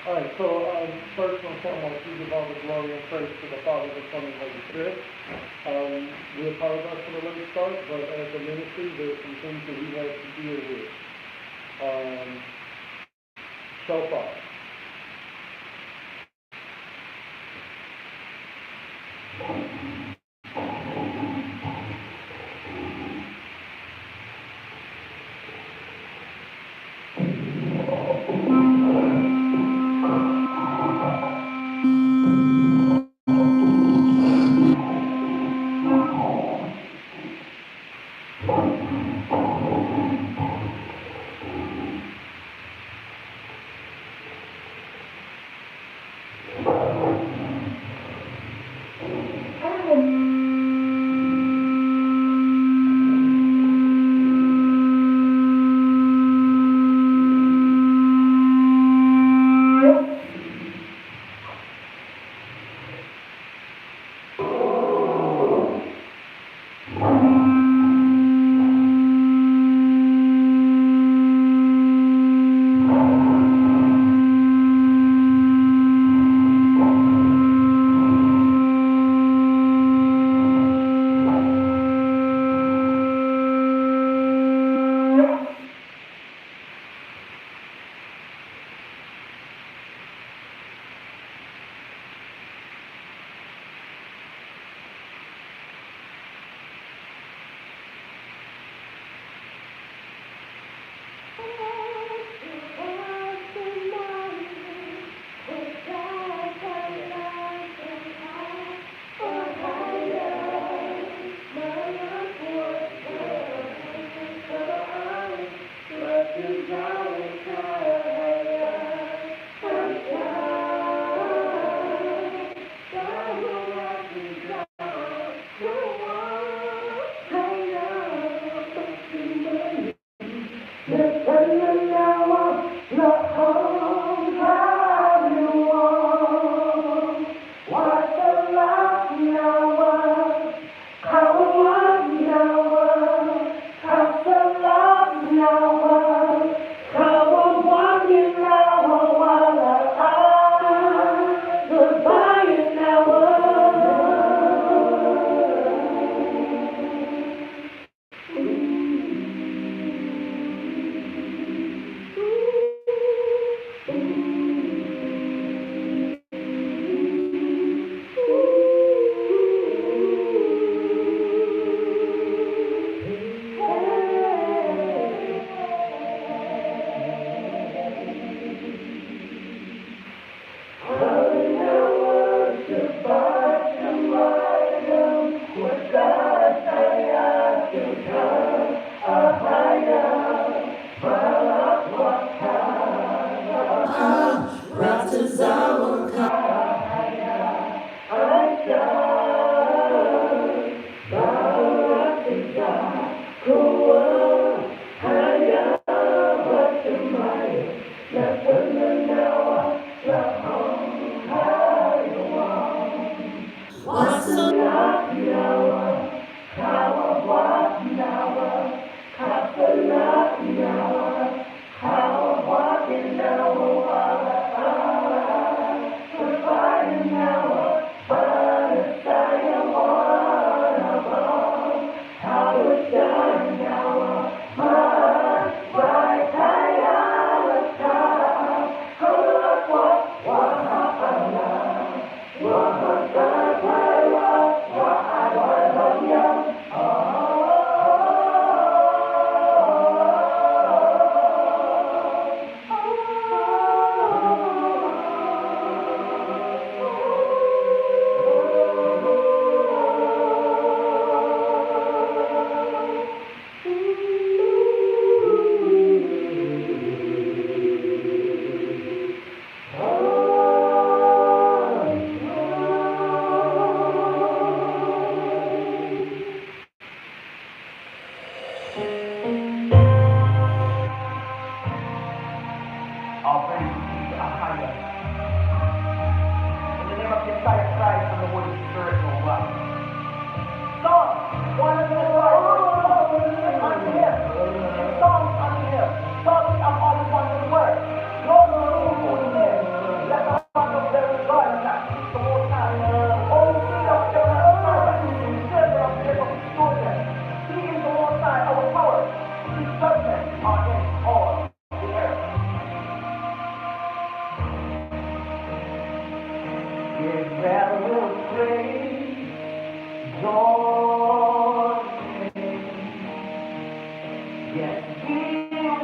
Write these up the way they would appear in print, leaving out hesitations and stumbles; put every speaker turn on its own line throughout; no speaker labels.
All right, so first and foremost, we give all the glory and praise to the Father, the Son, and Holy Spirit. We apologize for the late start, but as a ministry, there's some things that we have to deal with. So far.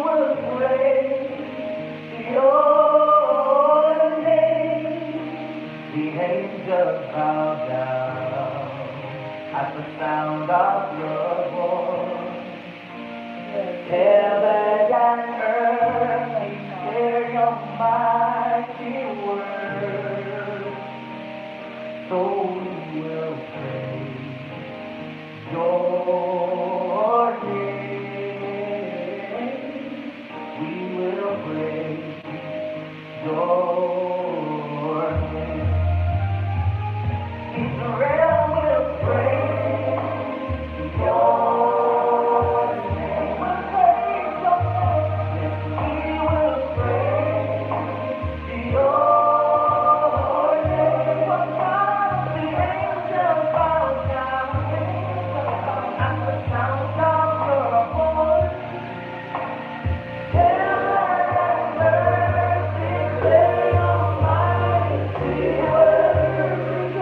will praise your name. The angels bow down at the sound of your voice. Heaven and earth declare your mighty word. So we will praise your name. We will praise your name. Israel will praise your name. We'll praise your name. We will praise your name. For God, the angels bow down at the sound of your voice. Heaven and earth declare your mighty word.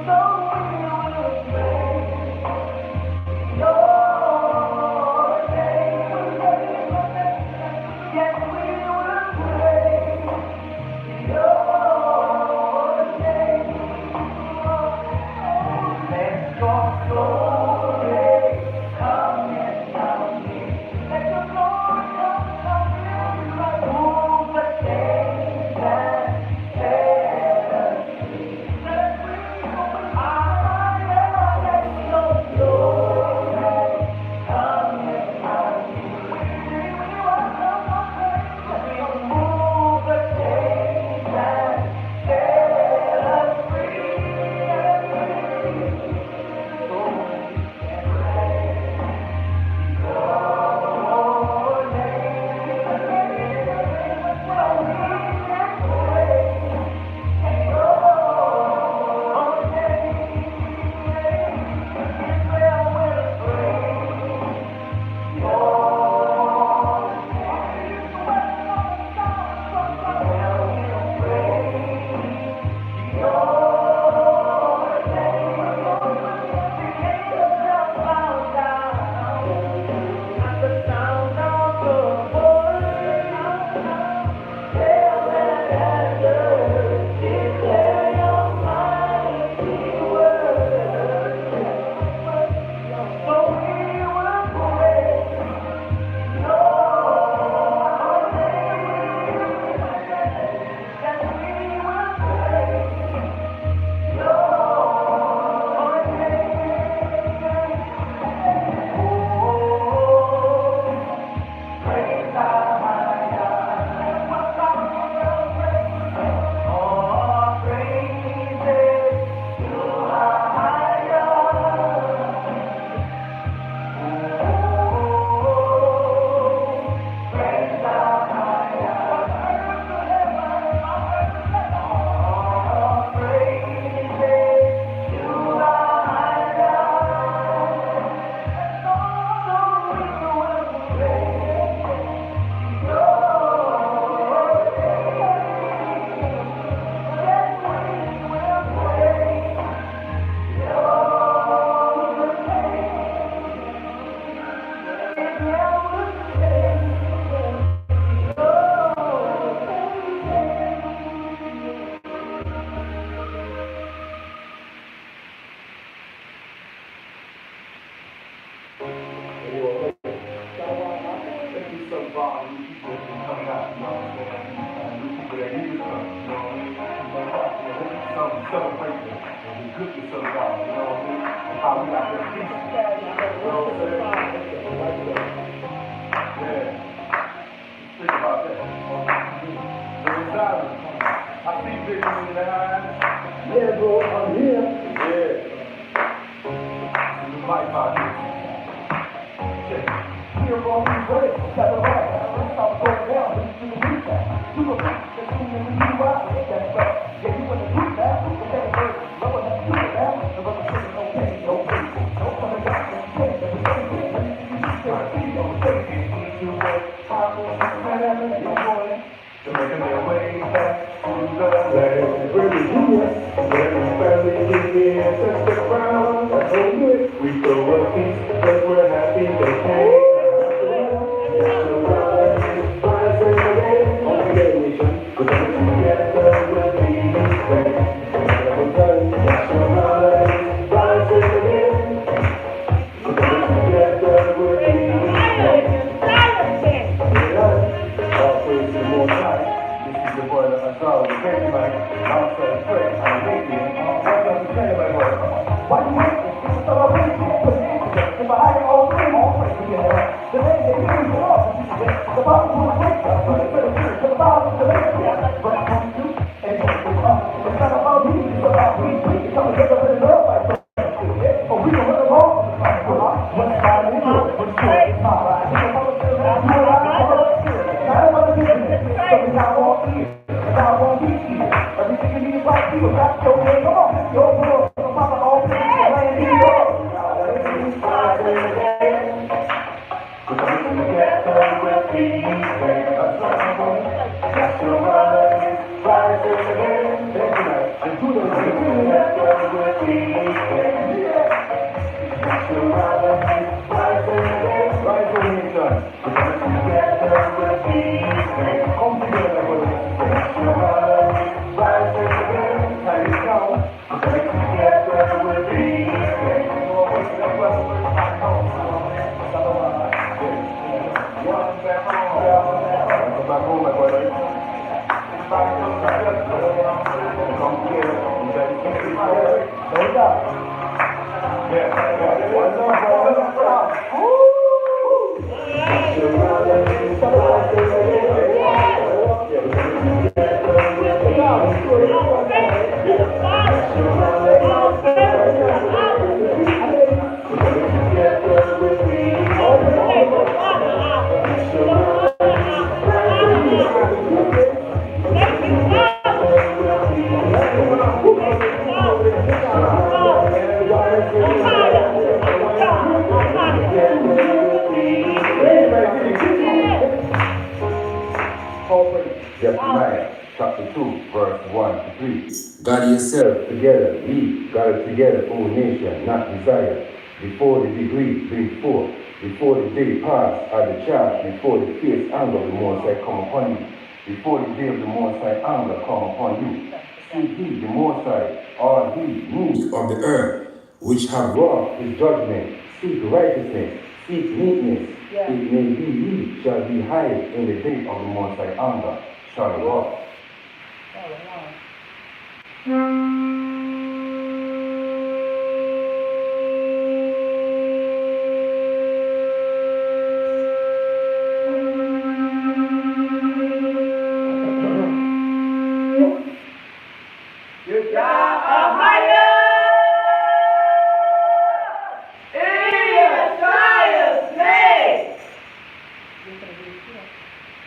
So we will praise your name. Yes, we will praise your name. Let your glory come in our midst. Let your glory come in. Move the chains and set us free. Let us free open eyes. Let your glory come in our midst. We welcome your praise. We'll move the chains and set us free. So we can praise your name. So we can praise your name. Israel will praise your
Yeah, bro, I'm here. Here, bro, we ready. Got the right. Let's stop going down. Let's do the beat now. Do a beat. Let's do the beat right. That's right. Yeah, you want to do that? Okay, first. Lower that do it now. The rubber chicken, no pain, no pain. No coming out. No pain. That's the same thing. Let me see you say, see you say, you way. I'm going to man, you're going to making their way back to the land. Really here. Every family in here, touch the ground. That's so good. We throw a piece, cause we're happy they came.
Jeremiah chapter 2, verse 1 to 3. Gather yourselves together, ye gather together, O nation, not desire. Before the degree bring forth, before the day pass, are the charge, before the fierce anger of the Most High come upon you. Before the day of the Most High anger come upon you. Seek ye the Most High, all ye meek of the earth, which have wrought his judgment. Seek righteousness, seek meekness. It may be ye shall be hid in the day of the Most High anger. Shalom.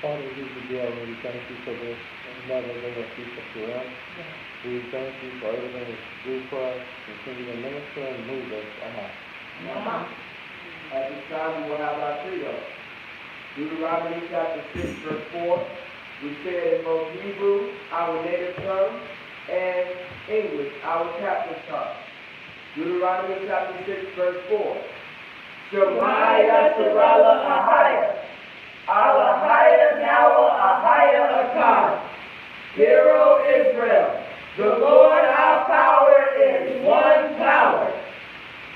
Father, we give you glory. We thank you for this another day of peace of your own. We thank you for everything that you do for us. Continue to minister and move us.
At this time, we will have our trio. Deuteronomy chapter 6, verse 4. We say it in both Hebrew, our native tongue, and English, our captive tongue. Deuteronomy chapter 6, verse 4. Shema Yasharallah Ahaya. Alahaya Nawa Ahaya Akam. Hero Israel. The Lord our power is one power.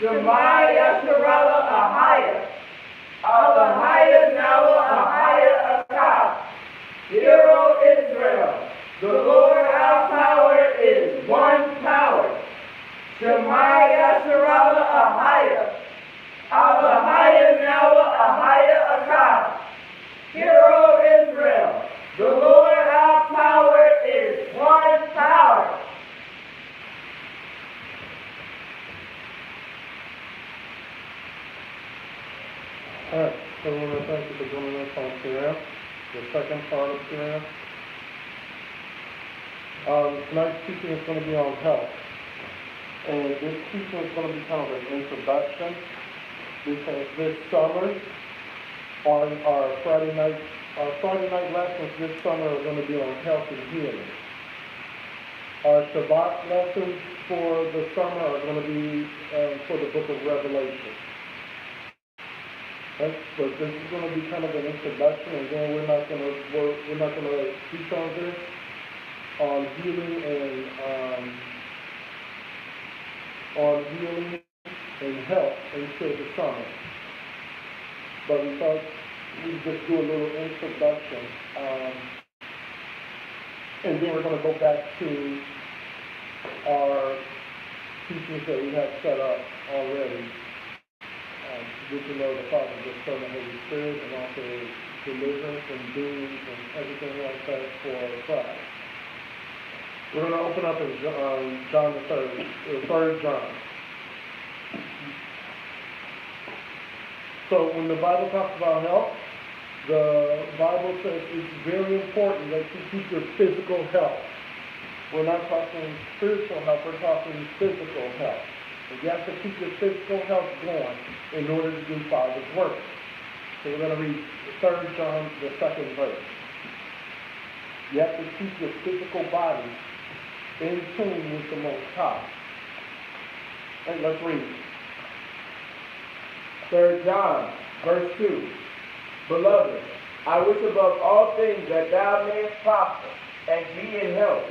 Shema Yasharallah Ahaya. Alahaya Nawa Ahaya Akam. Hero Israel. The Lord our power is one power. Shema Yasharallah Ahaya. Alahaya Nawa Ahaya Akam. Hero Israel, the Lord our power is one power.
All right, so we want to thank you for joining us on prayer, the second part of prayer. Tonight's teaching is going to be on health. And this teaching is going to be kind of an introduction because this summer, on our Friday night lessons this summer are going to be on health and healing. Our Shabbat lessons for the summer are going to be for the book of Revelation. Okay? So this is going to be kind of an introduction, and then we're not going to teach on this on healing and health until the summer. But we thought we'd just do a little introduction, and then we're going to go back to our teachings that we have set up already. Get to know the Father, the Son, and the Holy Spirit, and also deliverance and doings and everything like that for Christ. We're going to open up in John the 3rd John. So when the Bible talks about health, the Bible says it's very important that you keep your physical health. We're not talking spiritual health, we're talking physical health. And you have to keep your physical health going in order to do Father's work. So we're going to read 3 John, the 2nd verse. You have to keep your physical body in tune with the Most High. Hey, let's read.
3 John, verse 2. Beloved, I wish above all things that thou mayest prosper and be in health,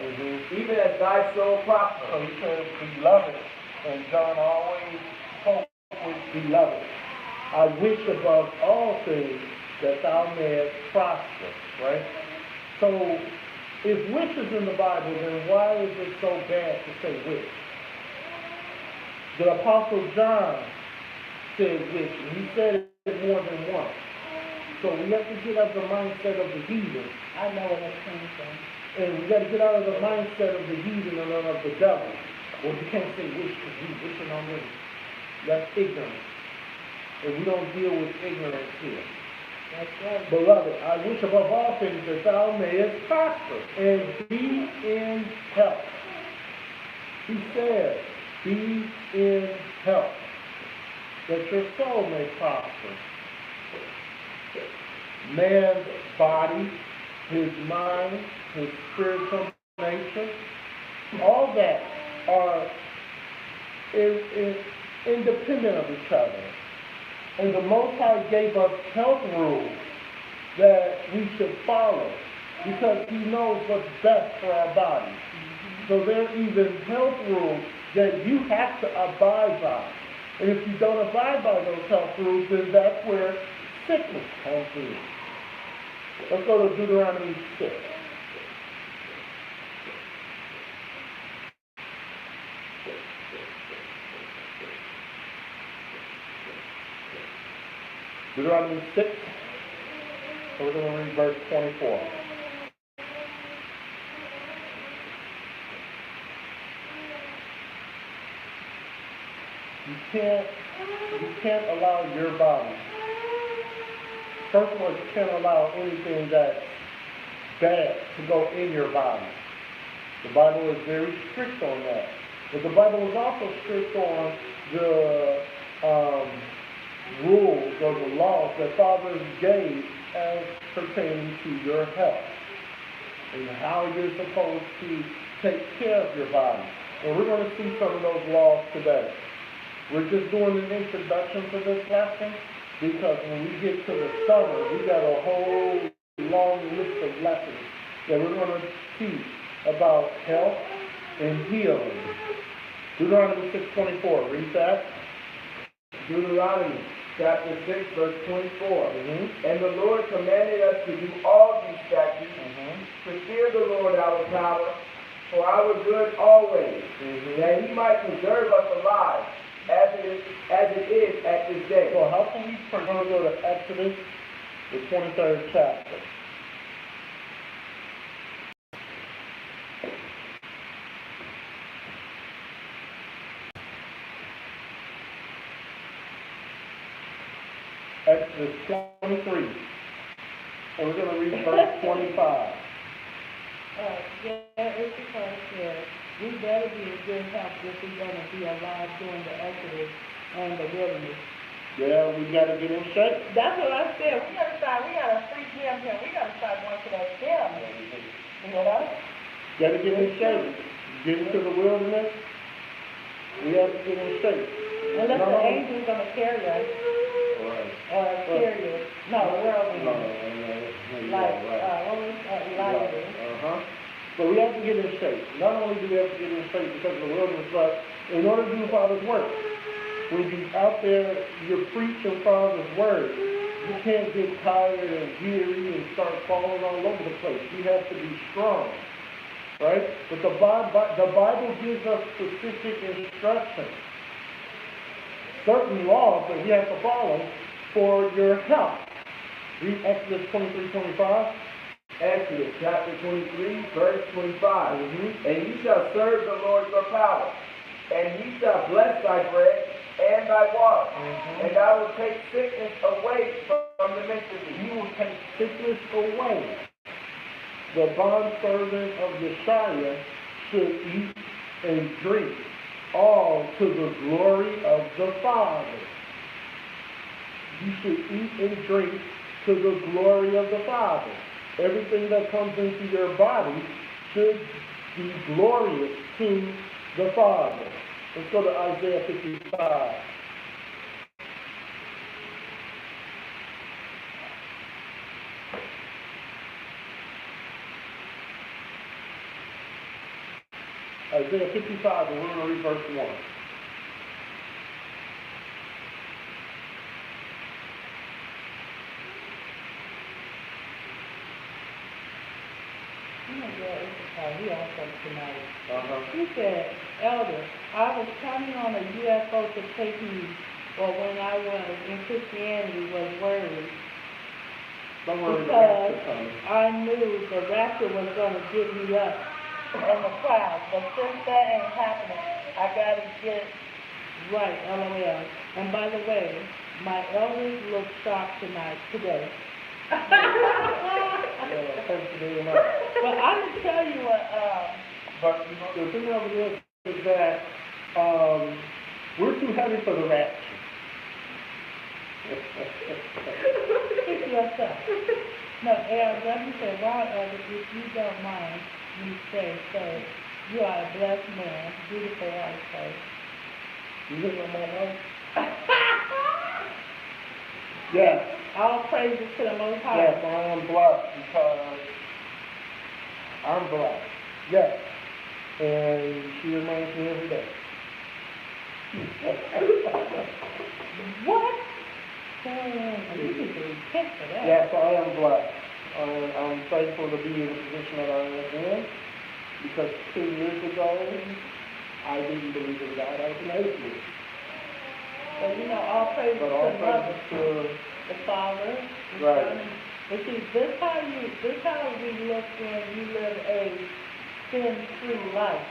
even as thy soul prospers.
So he says, beloved, and John always spoke with beloved. I wish above all things that thou mayest prosper, right? So, if wish is in the Bible, then why is it so bad to say wish? The Apostle John said wish, and he said it more than once. So we have to get out of the mindset of the heathen.
I know where that came from.
And we got to get out of the mindset of the heathen and of the devil. Well, you can't say wish because you wishing already. That's ignorance. And we don't deal with ignorance here.
That's right.
Beloved, I wish above all things that thou mayest prosper and be in health. He said, be in health, that your soul may prosper. Man's body, his mind, his spiritual nature, all that are independent of each other. And the Most High gave us health rules that we should follow because He knows what's best for our bodies. So there are even health rules that you have to abide by. And if you don't abide by those health rules, then that's where sickness comes in. Let's go to Deuteronomy 6. Deuteronomy 6, so we're going to read verse 24. You can't allow your body. First of all, you can't allow anything that's bad to go in your body. The Bible is very strict on that. But the Bible is also strict on the rules or the laws that fathers gave as pertaining to your health and how you're supposed to take care of your body. And we're going to see some of those laws today. We're just doing an introduction to this lesson because when we get to the summer, we got a whole long list of lessons that we're going to teach about health and healing. Deuteronomy 6:24, read that.
Deuteronomy chapter 6, verse 24. And the Lord commanded us to do all these statutes, to fear the Lord our power, for our good always, that He might preserve us alive, as it is at this day.
So how can we we're going to go to Exodus, the 23rd chapter. Exodus 23. And we're going to read verse 25.
It's because we better be in good health if we're going to be alive during the Exodus and the wilderness.
Yeah, we got to get in shape.
That's what I said. We got a free gym here. We got to start going to that gym. You know?
Got to get in shape. Get into the wilderness. We have to get in shape.
Unless the angel's going to carry us.
Right.
Or carry us. No, the world will. Like, Elijah.
So we have to get in shape. Not only do we have to get in shape because of the wilderness, but in order to do Father's work. When you're out there, you're preaching Father's word. You can't get tired and weary and start falling all over the place. You have to be strong. Right? But the Bible gives us specific instructions. Certain laws that we have to follow for your health. Read Exodus 23:25.
Exodus chapter 23, verse 25. And ye shall serve the Lord your power, and He shall bless thy bread and thy water, and I will take sickness away from the midst of thee.
You will take sickness away. The bondservant of Yeshua should eat and drink, all to the glory of the Father. you should eat and drink to the glory of the Father. Everything that comes into your body should be glorious to the Father. Let's go to Isaiah 55. Isaiah 55, and we're going to read verse 1.
He also tonight.
Uh-huh.
He said, Elder, I was counting on a UFO to take me, or when I was in Christianity was worried.
Don't worry, the
Because
rapture coming.
I knew the rapture was going to get me up in the clouds. But since that ain't happening, I got to get right, LOL. And by the way, my elders look shocked today.
Yeah, thanks for doing that.
But I can tell you what,
But you know, the thing of it is that we're too heavy for the rapture.
pick yourself. No, let me say, wow, Elder, if you don't mind, you say, so you are a blessed man, beautiful wife, so.
You hear what my wife? Yes.
All praises to the Most High.
Yes, I am blessed because I'm blessed. Yes. And she reminds me every day.
What? You need to repent for that.
Yes, I am blessed. I'm thankful to be in the position that I am in because 2 years ago, I didn't believe in God. I was an atheist.
But you know, all praises
But
to
all
the Mother,
praises to
the Father, the
Right.
Son. But see, this how we look when you live a sin-free life.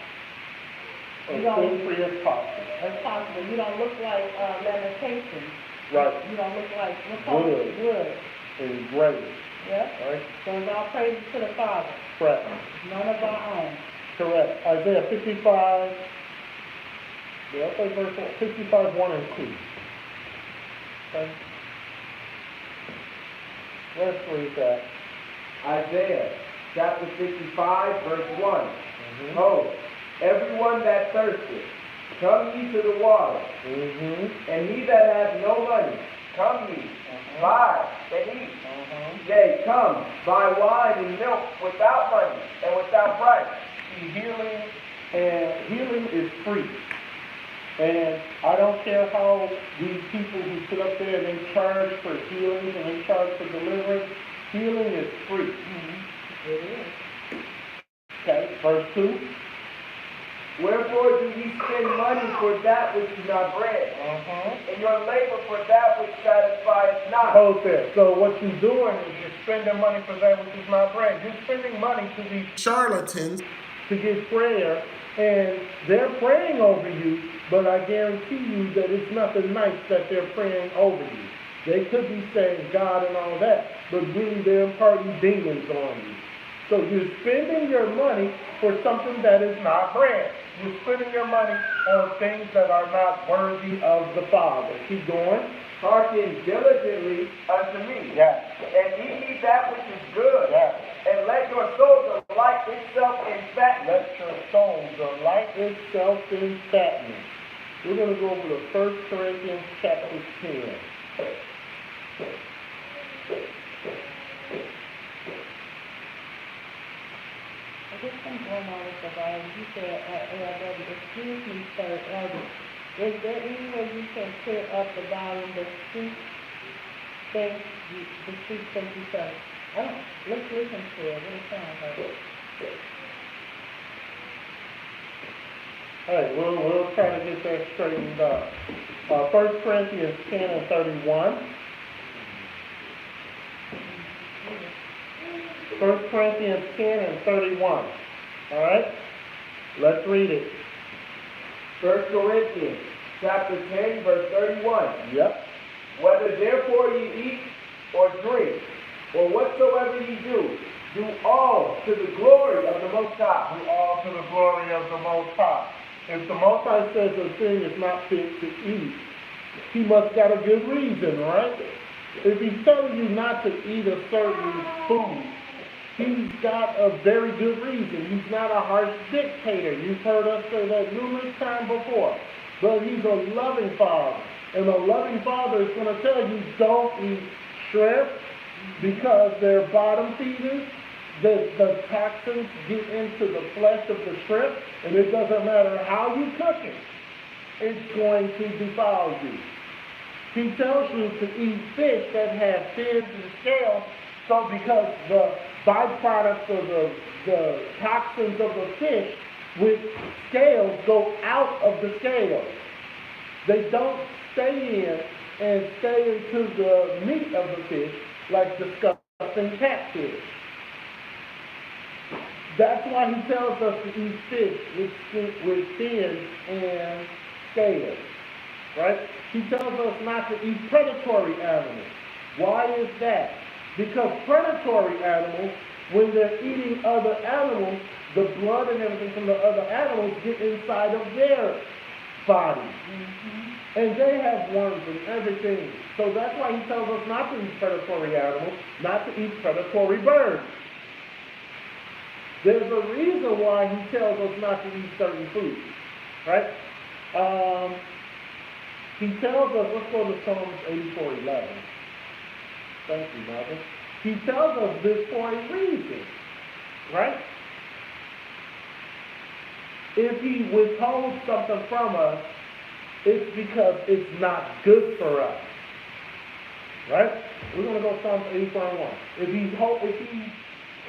as
You don't-
sin-free as possible.
As possible. You don't look like Lamentations.
Right.
You don't look like wood.
And great.
Yeah.
Right?
So it's all praises to the Father.
Correct.
None of our own.
Correct. Isaiah 55. Yeah, I'll say verse 1, 55, 1 and 2. Okay? Let's read that.
Isaiah chapter 55, verse 1.
Mm-hmm.
Ho, everyone that thirsteth, come ye to the water,
Mm-hmm.
and he that hath no money, come ye, buy and eat.
Mm-hmm.
Yea, come, buy wine and milk without money and without price.
See, healing is free. And I don't care how these people who sit up there and they charge for healing and they charge for deliverance, healing is free.
It is.
Okay, verse 2.
Wherefore do ye spend money for that which is not bread,
Uh-huh.
and your labor for that which satisfieth not?
Hold there. So what you're doing is you're spending money for that which is not bread. You're spending money to these charlatans to get prayer, and they're praying over you, but I guarantee you that it's nothing nice that they're praying over you. They could be saying God and all that, but really they're imparting demons on you. So you're spending your money for something that is not bread. You're spending your money on things that are not worthy of the Father. Keep going.
Hearken diligently unto me,
Yes.
and eat ye that which is good,
Yes.
and let your soul delight itself in fatness.
Let your soul delight itself in fatness. We're going to go over to 1 Corinthians chapter 10.
There's something going on with the Bible. You said, Elder, excuse me, sir, Elder. Is there any way you can clear up the volume, the street thing, the street thing you said? Let's listen to it. What it sounds like.
All right, we'll try to get that straightened up. 1 Corinthians 10 and 31. 1 Corinthians 10 and 31. All right? Let's read it.
1 Corinthians chapter 10, verse 31.
Yep.
Whether therefore ye eat or drink, or whatsoever ye do, do all to the glory of the Most High.
Do all to the glory of the Most High. If the Most High says a thing is not fit to eat, he must got a good reason, right? If he's telling you not to eat a certain food, he's got a very good reason. He's not a harsh dictator. You've heard us say that numerous times before. But he's a loving father. And a loving father is going to tell you, don't eat shrimp because they're bottom feeders. The toxins get into the flesh of the shrimp, and it doesn't matter how you cook it, it's going to defile you. He tells you to eat fish that have fins and scales, so because the byproducts of the toxins of the fish with scales go out of the scales. They don't stay in and stay into the meat of the fish like disgusting catfish. That's why he tells us to eat fish with fins and scales, right? He tells us not to eat predatory animals. Why is that? Because predatory animals, when they're eating other animals, the blood and everything from the other animals get inside of their body. Mm-hmm. And they have worms and everything. So that's why he tells us not to eat predatory animals, not to eat predatory birds. There's a reason why he tells us not to eat certain foods, right? He tells us, let's go to Psalms 84:11. Thank you, Mother. He tells us this for a reason, right? If he withholds something from us, it's because it's not good for us, right? We're going to go Psalms 84:1.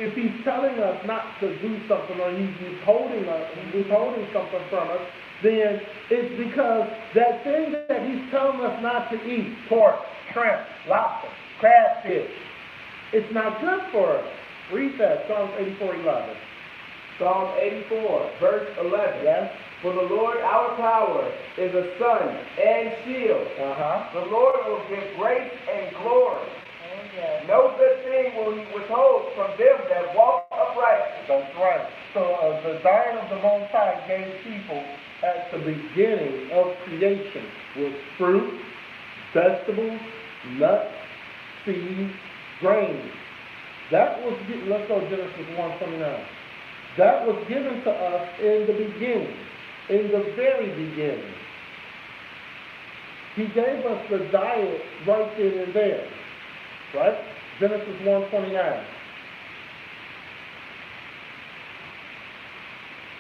If he's telling us not to do something, or he's withholding something from us, then it's because that thing that he's telling us not to eat, pork, shrimp, lobster, crabfish, it's not good for us. Read that, Psalms 84:11.
Psalm 84, verse 11.
Yes?
For the Lord our power is a sun and shield. The Lord will give grace and glory.
Yes.
No good thing will he withhold from them that walk upright.
That's right. So the desire of the Most High gave people at the beginning of creation was fruit, vegetables, nuts, seeds, grains. That was, let's go to Genesis 1:29. That was given to us in the beginning, in the very beginning. He gave us the diet right then and there, right? Genesis 1:29.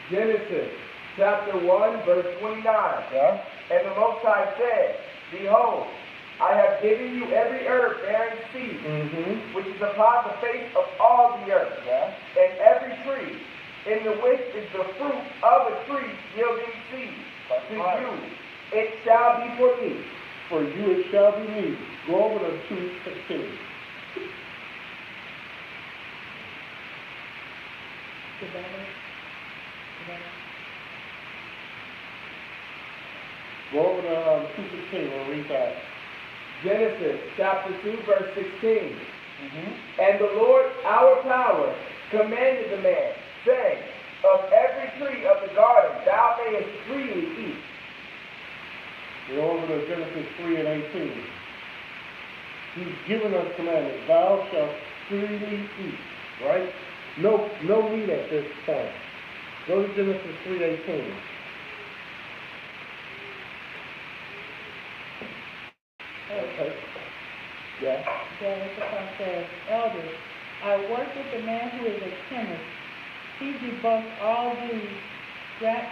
Genesis chapter 1, verse 29.
Yeah?
And the Most High said, Behold, I have given you every herb bearing seed, which is upon the face of all the earth, and every tree, in the which is the fruit of a tree yielding seed. To you it shall be for me.
For you it shall be meat. Go over to 2:16. Go over to 2:16 and read that.
Genesis chapter 2, verse 16. And the Lord our power commanded the man, saying, Of every tree of the garden thou mayest freely eat.
Go over to Genesis 3:18. He's given us commandments. Thou shalt freely eat. Right? No meat at this point. Go to Genesis 3:18. Okay. Yeah.
Jehoshaphat says, Elders, I work with the man who is a chemist. He debunks all these granters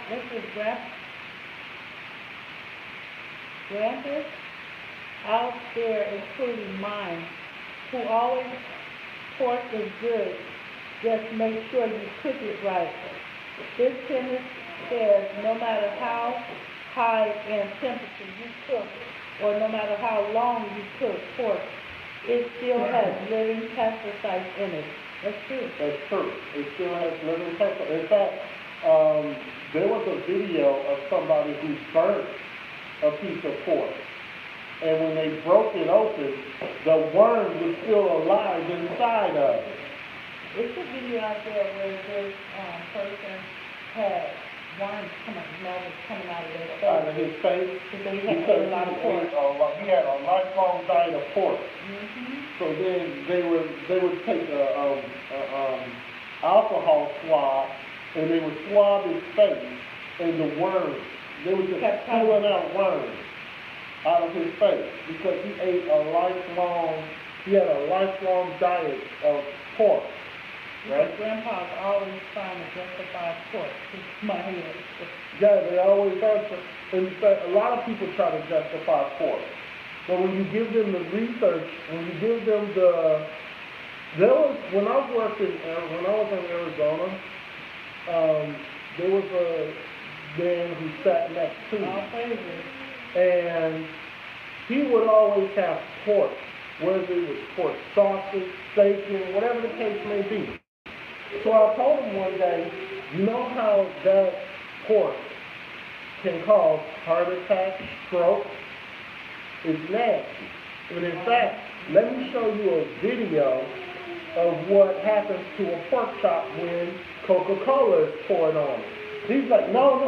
out there, including mine, who always pork is good. Just make sure you cook it right. This chemist says no matter how high in temperature you cook, or no matter how long you cook pork, it still has living pesticides in it. That's true.
That's true. It still has living pesticides. In fact, there was a video of somebody who burnt a piece of pork. And when they broke it open, the worm was still alive inside of it.
It's a video out there where this person had worms coming out of their
Out of
face.
his face.
Because they had
Because
a lot of
he
pork.
ate he had a lifelong diet of pork.
Mm-hmm.
So then they would take a alcohol swab and they would swab his face and the worms. They would just
Kept
pulling out worms out of his face because he had a lifelong diet of pork. Right?
Grandpa's always trying to justify pork to my head.
Yeah, they always are. In fact, a lot of people try to justify pork. But when you give them the research, when you give them when I was in Arizona, there was a man who sat next to
All
me,
favors.
and he would always have pork, whether it was pork sausage, bacon, whatever the case may be. So I told him one day, you know how that pork can cause heart attack, stroke? It's nasty. And in fact, let me show you a video of what happens to a pork chop when Coca-Cola is poured on it. He's like, no.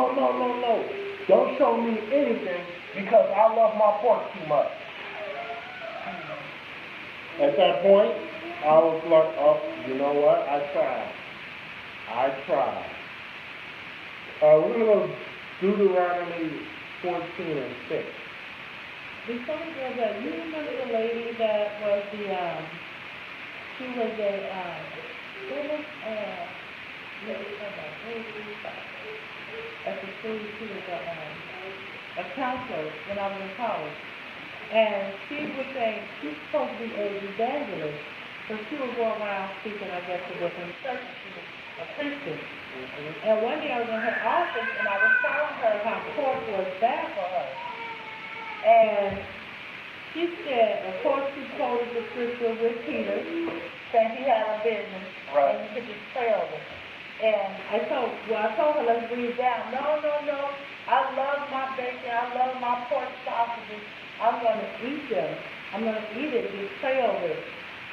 Don't show me anything because I love my pork too much. At that point, I was like, oh, you know what? I tried. We're going to go Deuteronomy 14 and 6.
Before we go there, you remember the lady that was she was a, at the school, she was a counselor when I was in college. And she was saying she's supposed to be an evangelist. So she would go around speaking, I guess, to different churches. She was a Christian. And one day I was in her office and I was telling her how pork was bad for her. And she said, of course, she quoted the scripture with Peter, saying he had a business,
Right.
and you could just pray over it. And I told her, let's read down. No. I love my bacon. I love my pork sausages. I'm going to eat them. I'm going to eat it. Just pray over it.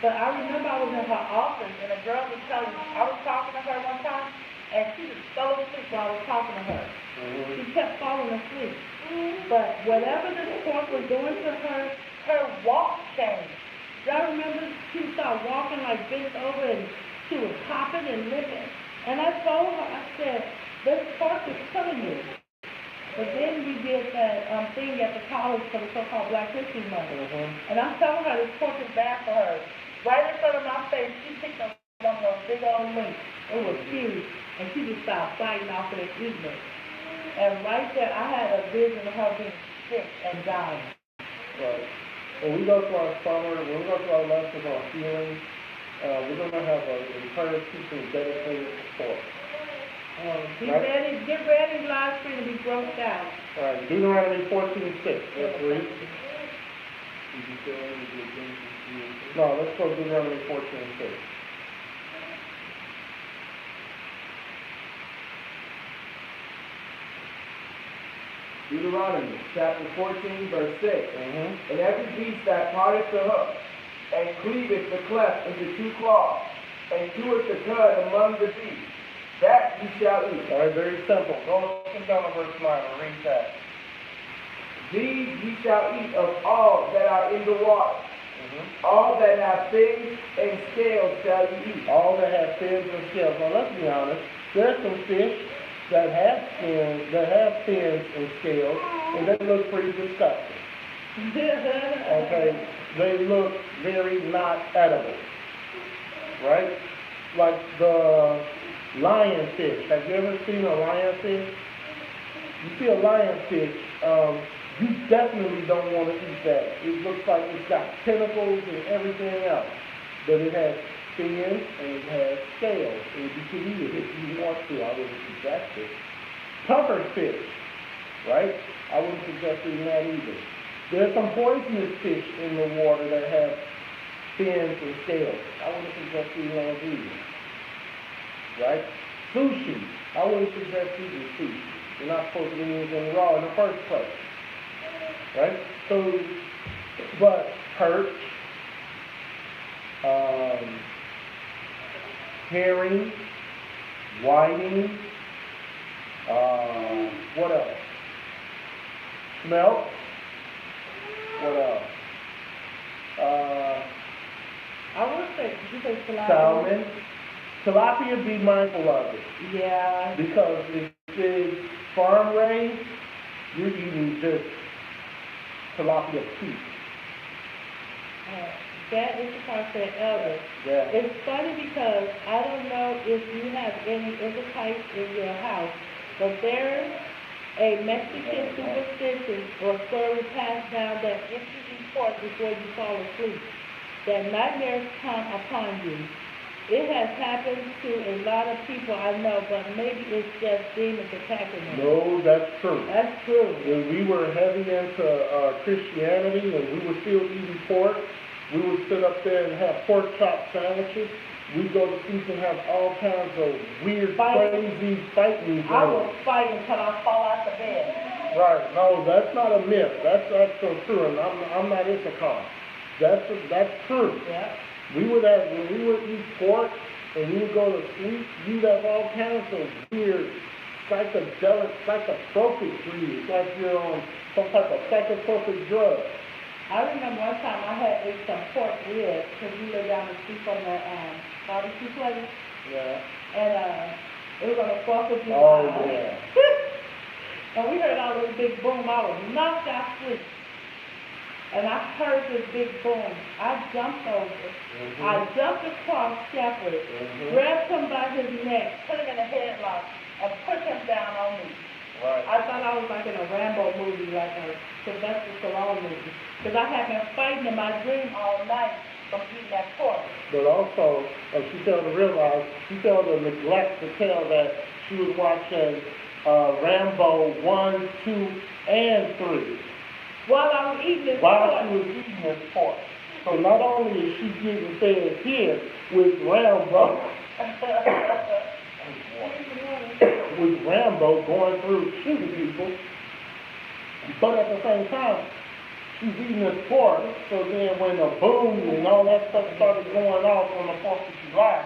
But I remember I was in her office, and a girl was telling me, I was talking to her one time, and she just fell asleep while I was talking to her. She kept falling asleep. But whatever this pork was doing to her, her walk changed. I remember she started walking like bent over, and she was hopping and limping. And I told her, I said, this pork is killing you. But then we did that thing at the college for the so-called Black History Month. And I'm telling her this pork is bad for her. Right in front of my face, she picked up one of those big old links. It was huge. And she just started biting off of it, eating it. And right there, I had a vision of her being sick and dying.
Right. When we go to our lessons on healing, we're going to have an entire teaching dedicated to pork.
Get ready, live stream to be broke down.
All right, Deuteronomy 14:6. Let's read. No, let's go Deuteronomy 14:6.
Deuteronomy chapter 14, verse 6. And every beast that parteth the hoof, and cleaveth the cleft into two claws, and cheweth the cud among the beasts, that ye shall eat.
All right, very simple. Go down to verse 9 and read that.
These ye shall eat of all that are in the water. All that have fins and scales shall ye eat.
All that have fins and scales. Now, let's be honest. There's some fish that have fins and scales, and they look pretty disgusting. Okay? They look very not edible. Right? Like the lionfish. Have you ever seen a lionfish? You see a lionfish, you definitely don't want to eat that. It looks like it's got tentacles and everything else. But it has fins and it has scales. And you can eat it if you want to. I wouldn't suggest it. Pufferfish, right? I wouldn't suggest eating that either. There's some poisonous fish in the water that have fins and scales. I wouldn't suggest eating those either. Right? Sushi. I wouldn't suggest eating sushi. You're not supposed to be eating raw in the first place. Right? So, but perch, herring, whiting, What else? Smelt. What else?
I would say, did you say tilapia?
Salmon. Tilapia, be mindful of it.
Yeah.
Because if it's farm raised, you're eating just tilapia soup.
That is the concept elder.
Yeah.
It's funny because I don't know if you have any Israelites in your house, but there's a Mexican superstition or story passed down that if you eat pork before you fall asleep, that nightmares come upon you. It has happened to a lot of people I know, but maybe it's just demons attacking them.
No, that's true.
That's true.
When we were heavy into Christianity and we were still eating pork, we would sit up there and have pork chop sandwiches. We'd go to sleep and have all kinds of weird, crazy fighting
I
going.
will fight until I fall out the bed.
Right. No, that's not a myth. That's actually true, and I'm not Issachar. That's true.
Yeah.
When we would eat pork and we would go to sleep, you'd have all kinds of weird, psychedelic, psychotropic dreams, like you're on some type of psychotropic drug.
I remember one time I had ate some pork ribs because we lay down and sleep on the barbecue place,
Yeah.
and it was on the 4th of July.
Oh, yeah.
And we heard all this big boom. I was knocked out asleep. And I heard this big boom. I jumped over. I jumped across Shepherd, grabbed him by his neck, put him in a headlock, and put him down on me.
Right.
I thought I was like in a Rambo movie, like a Sylvester Stallone movie. Because I had been fighting in my dream all night from eating that pork.
But also, she failed to realize, she failed to neglect to tell that she was watching Rambo 1, 2, and 3.
While I was eating this
While
pork.
she was eating this pork. So not only is she getting fed here with Rambo, going through shooting people, but at the same time, she's eating this pork. So then when the boom and all that stuff started going off on the 4th of July,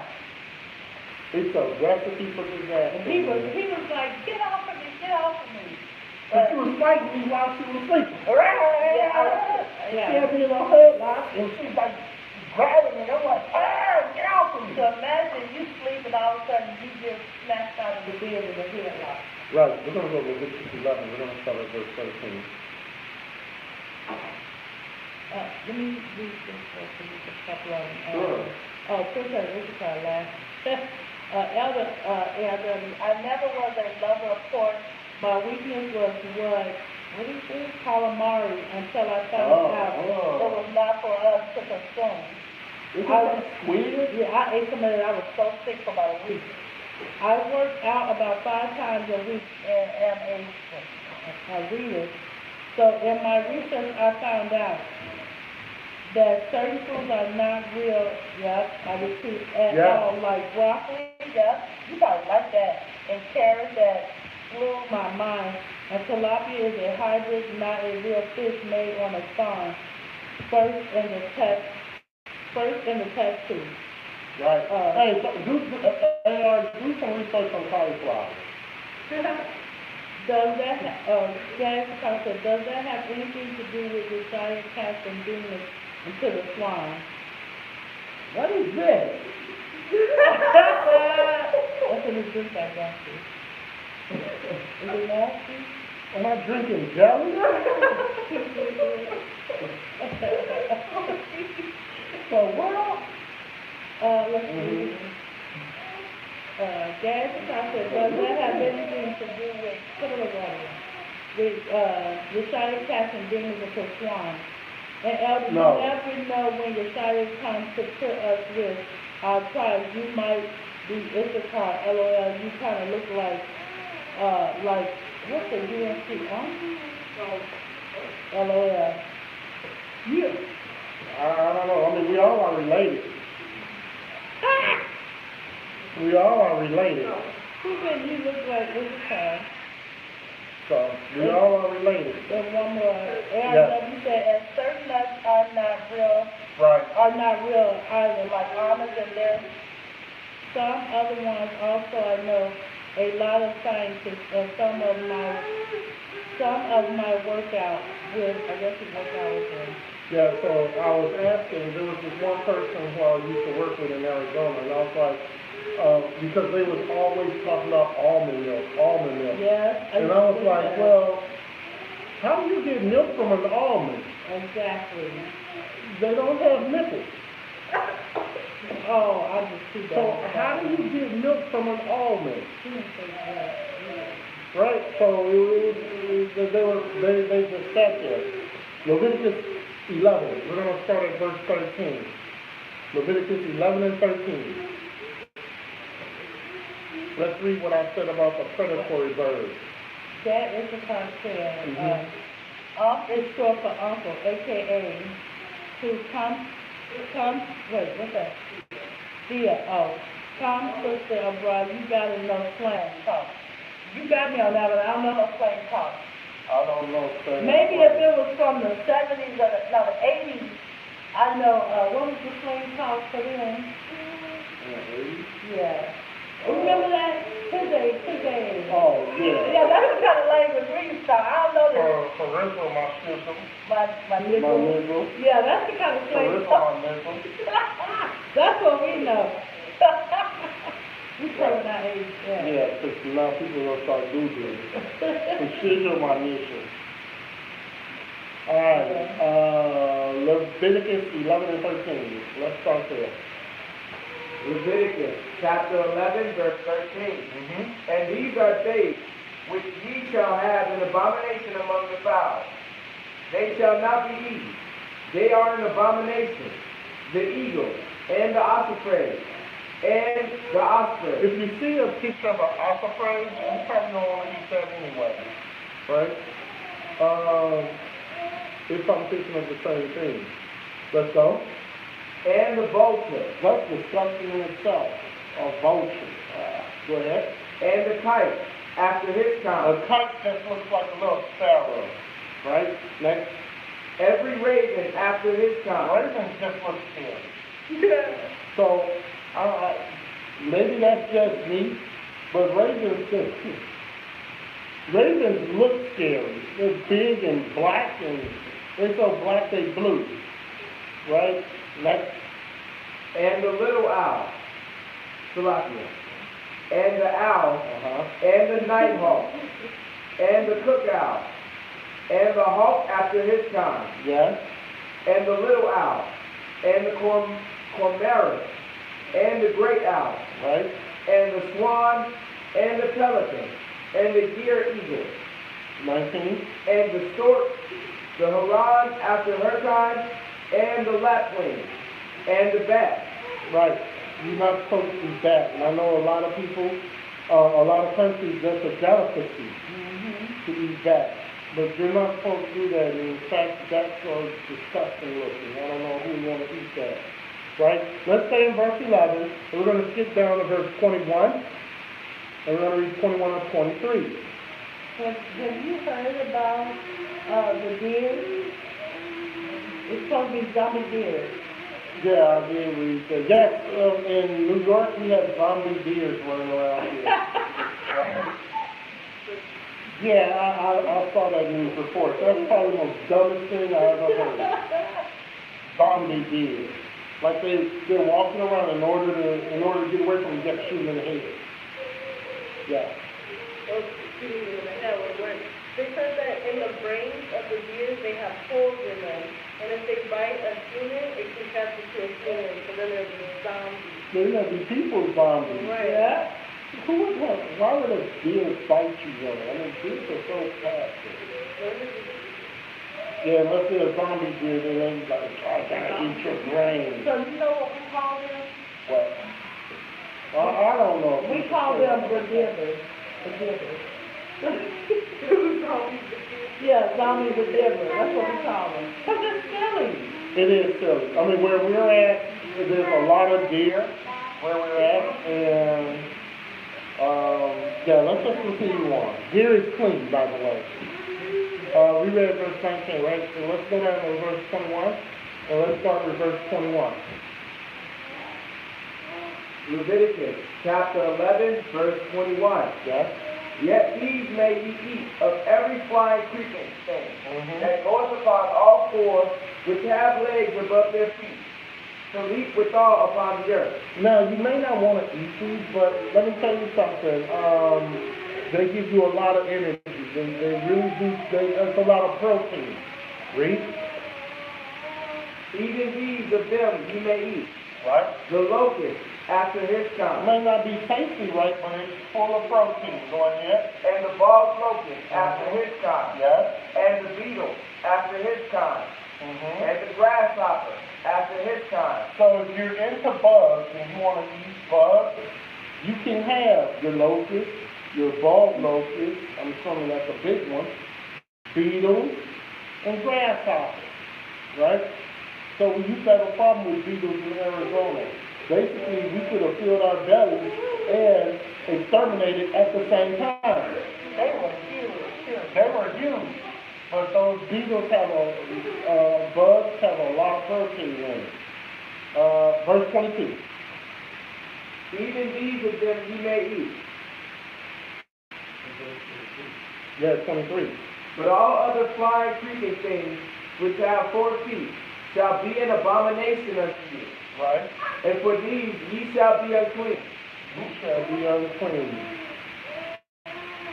it's a recipe for disaster.
He was like, get off of me, get off of me.
But she was fighting me while she was sleeping. She
Yeah.
had me in a headlock, and she's like grabbing me. I'm like, get off of me.
So imagine you sleep and all of a sudden you get snatched out of the bed in a headlock.
Right, we're going to go to Leviticus 11. We're going to start at verse 13.
Let me read this first, just a couple of them.
Sure.
Sister Issachar last. Elder, I never was a lover of pork. My weakness was what is this? Calamari, until I found out it was not for us to consume.
Isn't that weird?
Yeah, I ate some of it. I was so sick for about a week. I worked out about 5 times a week and am a reader. So in my research, I found out that certain foods are not real, I repeat, at all, like broccoli, you probably like that, and carrots that blew my mind. And tilapia is a hybrid, not a real fish made on a farm. First in the test tube.
Right. Hey, do some research on cauliflower.
Does that have anything to do with the giant cast and demons into the swine?
What is this?
That's in the drink I got you. Is it nasty?
Am I drinking jelly? So what?
Let's see. Gas said, does that have anything to do with, put it water, with, Yeshaya casting demons into swine? And Elder,
No.
you never know when Yeshaya comes to put us with our tribes. You might be Issachar, LOL, you kind of look like what's the UNC, LOL.
Yeah. I don't know. I mean, we all are related. We all are related.
Who said you look like Issachar?
So, we all are related.
And one more.
Yeah.
You said, and certain nuts are not real,
Right.
either, like almonds and there's some other ones also I know a lot of scientists, some of my workout with, I guess it's workout with them.
Yeah, so I was asking, there was this one person who I used to work with in Arizona, and I was like, because they was always talking about almond milk.
Yes.
And I was like, well, how do you get milk from an almond?
Exactly.
They don't have nipples.
Oh, I just see that.
So how do you get milk from an almond?
She didn't say that.
Right? So they just sat there. Leviticus 11. We're going to start at verse 13. Leviticus 11 and 13. Let's read what I said about the predatory bird.
That is the concept.
Mhm.
Is short for uncle, aka to come, what's that? Come, sister, or brother, you gotta know slang talk. You got me on that, but I don't know no slang talk.
I don't know.
Maybe if it was from the 70s or the 80s, I know, what was the slang talk for them? Yeah. Remember that? His age.
Oh, yeah.
Yeah, that's the kind of language we used to talk. I don't know this.
Carissa, my sister.
My
My
nigga.
nigga.
Yeah, that's the kind of slang
Carissa,
talk.
my nigga.
That's what we know. We telling our age, yeah.
Yeah, because now people gonna start Googling. Consider my nation. All right, Leviticus 11 and 13. Let's start there.
Leviticus chapter 11, verse 13. And these are days which ye shall have an abomination among the fowls. They shall not be eaten. They are an abomination. The eagle, and the osprey, and the osprey.
If you see a picture of an osprey, you probably don't want to eat that anyway, right? It's some thinking of the same thing. Let's go.
And the vulture,
That's disgusting in itself. A vulture. Go ahead.
and the kite, after his
A
kind.
kite just looks like a little sparrow, right? Next.
Every raven after his kind.
Ravens just look scary. So, maybe that's just me, but ravens look scary. They're big and black, and they're so black they blue, right? Next.
And the little owl, Salakia, and the owl, and the night hawk, and the cook owl, and the hawk after his kind,
Yes.
and the little owl, and the cormorant, and the great owl,
Right.
and the swan, and the pelican, and the deer eagle,
19.
and the stork, the heron after her kind, and the lapwing, and the bat.
Right. You're not supposed to eat that. And I know a lot of people, a lot of countries, that's a delicacy to eat that. But you're not supposed to do that. And in fact, that's so disgusting looking. I don't know who would want to eat that. Right? Let's stay in verse 11. And we're going to skip down to verse 21. And we're going to read 21 and 23.
Have you heard about, the deer? It's supposed to be zombie deer.
Yeah, I did read that. Yes, in New York, we have zombie deers running around here. Yeah, I saw that news report. That's probably the most dumbest thing I ever heard. Zombie deers. Like they're walking around in order to get away from them, get shooting in the head. Yeah.
They said that in the brains of the deers, they have holes in them, and if they bite a human, it confesses to a human, so then there's a zombie.
There's gonna be people zombies.
Right. Yeah.
Who would have, why would a deer bite you though? I mean, deers are so fast. Yeah, unless they're a zombie deer, then they like, I gotta eat your brain.
So you know what we call them?
What? I don't know.
We call them the givers. The givers. Yeah, zombie the giver. That's what we call them. Because it's silly.
It is silly. I mean, where we're at, there's a lot of deer where we're at, and yeah, let's just continue on. Deer is clean, by the way. We read verse 19, right? So let's go down to verse 21, and let's start with verse 21.
Leviticus chapter 11, verse 21.
Yes.
Yet these may ye eat of every flying creeping thing
Mhm.
that goeth upon all fours, which have legs above their feet, to leap withal upon the earth.
Now, you may not want to eat these, but let me tell you something. They give you a lot of energy. They really do. There's a lot of protein. Read.
Even these of them ye may eat.
Right.
The locust after his
It
kind,
may not be tasty, right, but it's full of protein. Go ahead.
and the bald locust after his kind,
Yes.
and the beetle after his kind,
Mm-hmm.
and the grasshopper after his kind.
So if you're into bugs and you want to eat bugs, you can have your locust, your bald locust, I'm assuming that's a big one, beetles, and grasshoppers, right? So we used to have a problem with beetles in Arizona. Basically, we could have filled our bellies and exterminated at the same time. They were huge. They were huge. But those beetles bugs have a lot of protein in it. Verse 22.
Even these of them ye may eat.
Yeah, 23.
But all other flying creeping things which have 4 feet shall be an abomination unto you.
Right?
And for these ye shall be unclean.
You shall be unclean.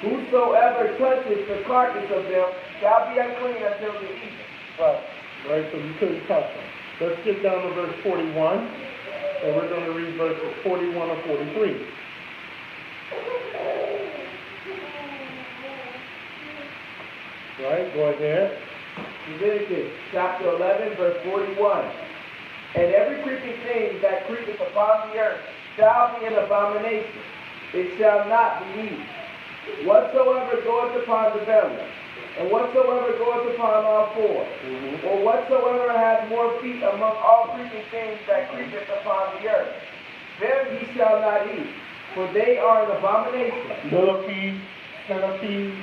Whosoever touches the carcass of them shall be unclean until the evening.
Right. Right, so you couldn't touch them. Let's get down to verse 41, and we're going to read verses 41 and 43. Right, go ahead.
Leviticus chapter 11, verse 41. And every creeping thing that creepeth upon the earth shall be an abomination. It shall not be eaten. Whatsoever goeth upon the belly, and whatsoever goeth upon all fours, or whatsoever hath more feet among all creeping things that creepeth upon the earth, them ye shall not eat, for they are an abomination.
Millipede, centipede,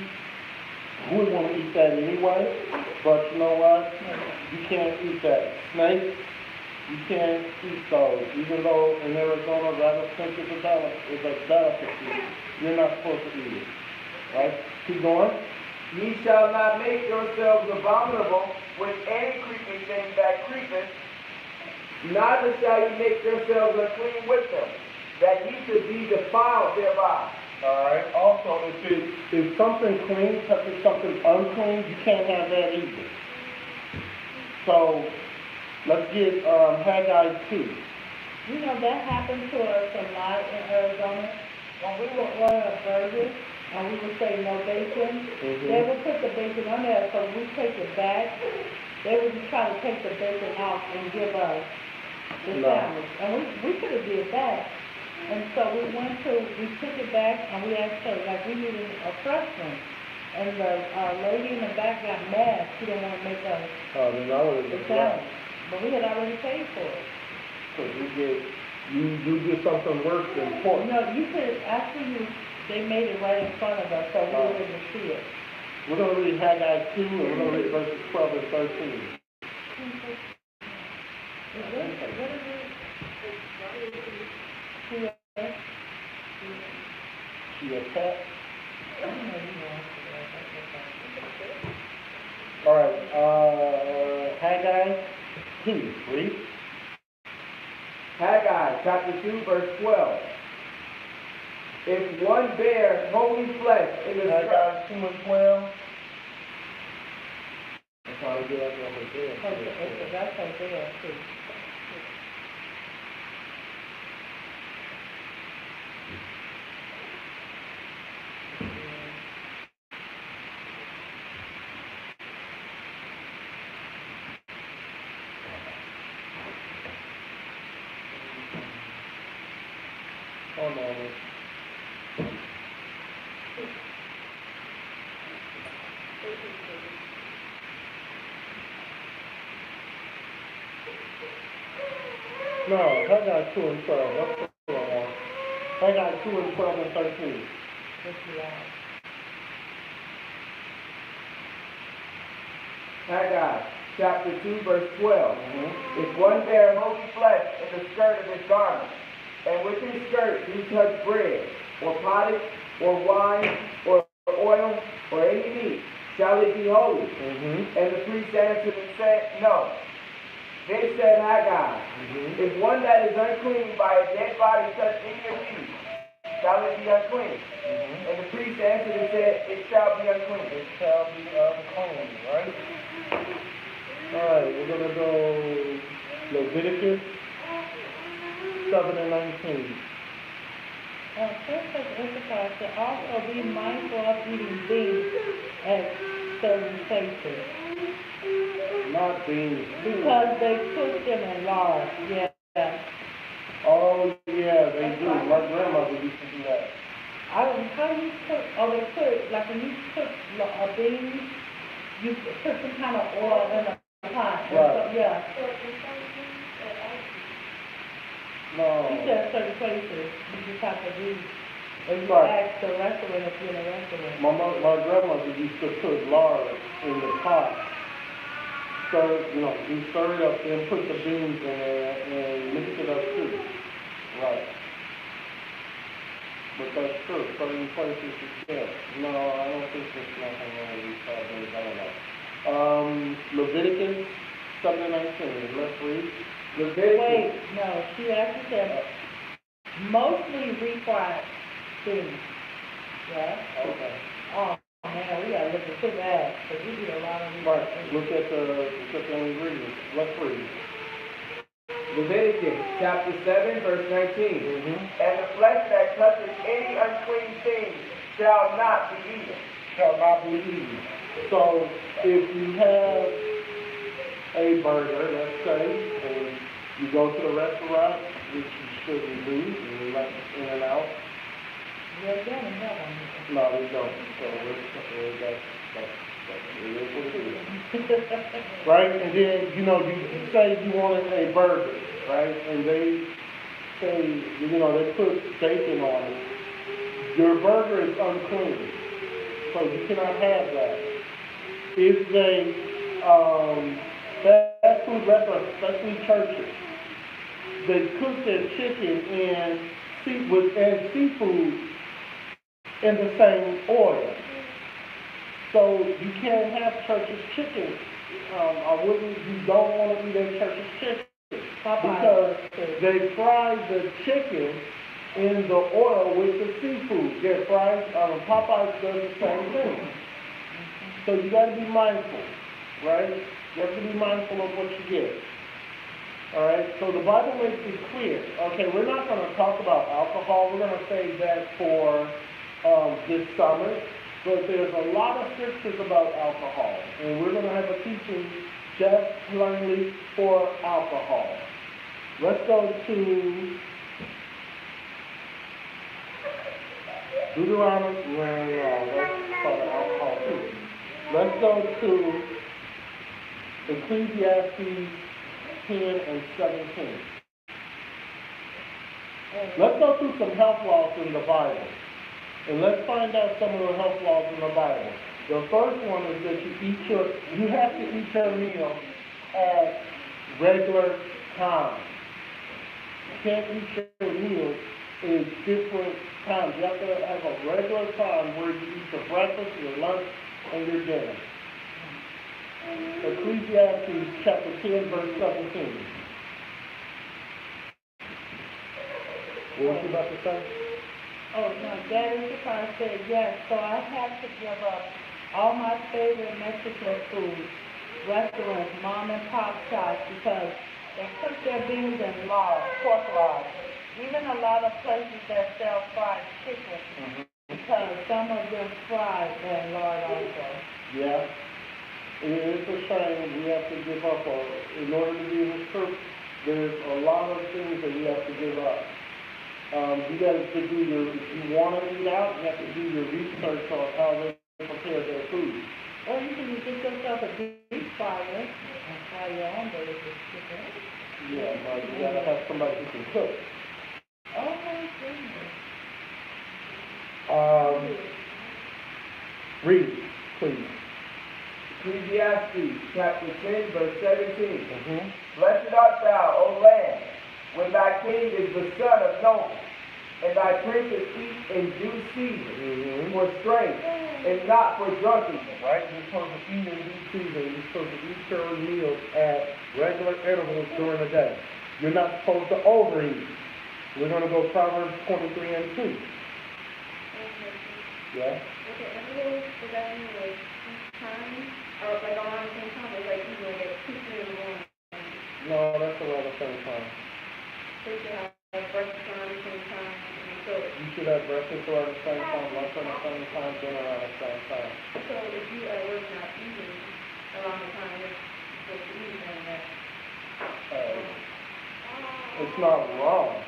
we would want to eat that anyway, but you know what? You can't eat that. Snakes, you can't eat those. Even though in Arizona, rattlesnake is a delicacy, you're not supposed to eat it. Right? Keep going.
Ye shall not make yourselves abominable with any creeping thing that creepeth, neither shall ye make yourselves unclean with them, that ye should be defiled thereby.
Alright, also, if something clean touches something unclean, you can't have that either. So, let's get Haggai 2.
You know, that happened to us a lot in Arizona. When we would order a burger, and we would say no bacon, they would put the bacon on there, so we take it back. They would just try to take the bacon off and give us the
No.
sandwich. And we could have did that. And so we took it back, and we asked her, like, we needed a fresh one. And the lady in the back got mad. She didn't want to make us
Oh, then I would have
the
just
sandwich.
left.
But we had already paid for it.
So you did something worse than pork.
No, you could, actually, they made it right in front of us, so we were able to see it.
We're going to read Haggai 2, and we're going to read verses 12 and 13.
What is it?
She attacked.
I don't know, you know.
All right, Haggai 2, read.
Haggai chapter 2, verse 12. If one bear holy flesh in the
Haggai 2 and 12. I'm trying to get up over there.
Okay, that's Hosea too.
Hold on. No, Haggai 2 and 12. That's the one. Haggai 2 and 12 and 13.
Haggai chapter 2, verse 12. If one bear holy flesh in the skirt of his garment, and with his skirt do touch bread, or pottage, or wine, or oil, or any meat, shall it be holy? And the priest answered and said, No. Then said Haggai, If one that is unclean by a dead body touch any of these, shall it be unclean? And the priest answered and said, It shall be unclean.
It shall be unclean, right? Alright, we're gonna go Leviticus 7 and 19.
First of emphasize to also be mindful of eating beans at certain places.
Not beans.
Because they cook them in lard, yeah.
Oh, yeah, they do. My grandmother used to do that.
How do you cook, they put, like when you cook beans, you put some kind of oil in a pot.
Right.
Yeah.
No.
You said certain places, you just have to do, or you
Right.
ask the restaurant if you're in a restaurant.
My grandmother used to put lard in the pot. You stir it up and put the beans in there and mix it up too. Right. But that's true. Certain places is there. No, I don't think there's nothing wrong with these things. I don't know. Leviticus 7 and 19. Let's read.
Leviticus.
Wait, no, she actually said mostly refried things. Yeah?
Okay.
Oh, man, we gotta look into that, because we do a lot of
Right.
refried things.
Look at the ingredients. Let's read.
Leviticus chapter 7, verse 19. And the flesh that touches any unclean thing shall not be eaten.
Shall not be eaten. So if you have a burger, let's say, and you go to the restaurant, which you shouldn't do, and you let it in and out.
Yeah, they don't have one.
No, they don't. So that's it is what it is. Right? And then, you say you wanted a burger, right? And they say, they put bacon on it. Your burger is unclean. So you cannot have that. If they, fast food restaurants, especially churches, they cook their chicken and seafood in the same oil. So you can't have church's chicken. You don't want to eat at church's chicken. Because they fry the chicken in the oil with the seafood. They're fried, Popeyes does the same thing. So you got to be mindful, right? You have to be mindful of what you get. All right? So the Bible makes it clear. Okay, we're not going to talk about alcohol. We're going to save that for this summer. But there's a lot of scriptures about alcohol. And we're going to have a teaching just plainly for alcohol. Let's go to Deuteronomy. That's part of alcohol too. Let's go to Ecclesiastes 10 and 17. Let's go through some health laws in the Bible. And let's find out some of the health laws in the Bible. The first one is that you have to eat your meal at regular times. You can't eat your meal in different times. You have to have a regular time where you eat your breakfast, your lunch, and your dinner. Ecclesiastes chapter 10, verse 17. What was you about to say?
Oh, no, that is the part I said, yes, so I have to give up all my favorite Mexican food, restaurants, mom and pop shops, because they cook their beans in lard, pork lard. Even a lot of places that sell fried chicken, because some of them fry in lard also.
Yeah. It's a shame we have to give up on. In order to be in the church, there's a lot of things that we have to give up. You got to do if you want to eat out, you have to do your research on how they prepare their food.
Or you can get yourself a deep fryer and fry your own burgers with chicken.
Yeah, but you got to have somebody who can cook.
Oh my goodness.
Read, please.
Ecclesiastes chapter 10, verse 17.
Mm-hmm.
Blessed art thou, O land, when thy king is the son of nobles, and thy princes eat in due season,
Mm-hmm.
for strength, and not for drunkenness.
Right? You're supposed to eat in due season. You're supposed to eat your meals at regular intervals during the day. You're not supposed to overeat. We're going to go Proverbs 23 and 2. Yeah?
Okay, and really, does that mean like each time, or like around the same time, or like even like 2, 3 in the morning?
No, that's around the same time.
So you should have like breakfast around the same time, and so,
You should have breakfast around the same time, lunch around the same time, dinner around the same time.
so if you at work not eating around the time you're supposed to eat, then that,
It's not wrong.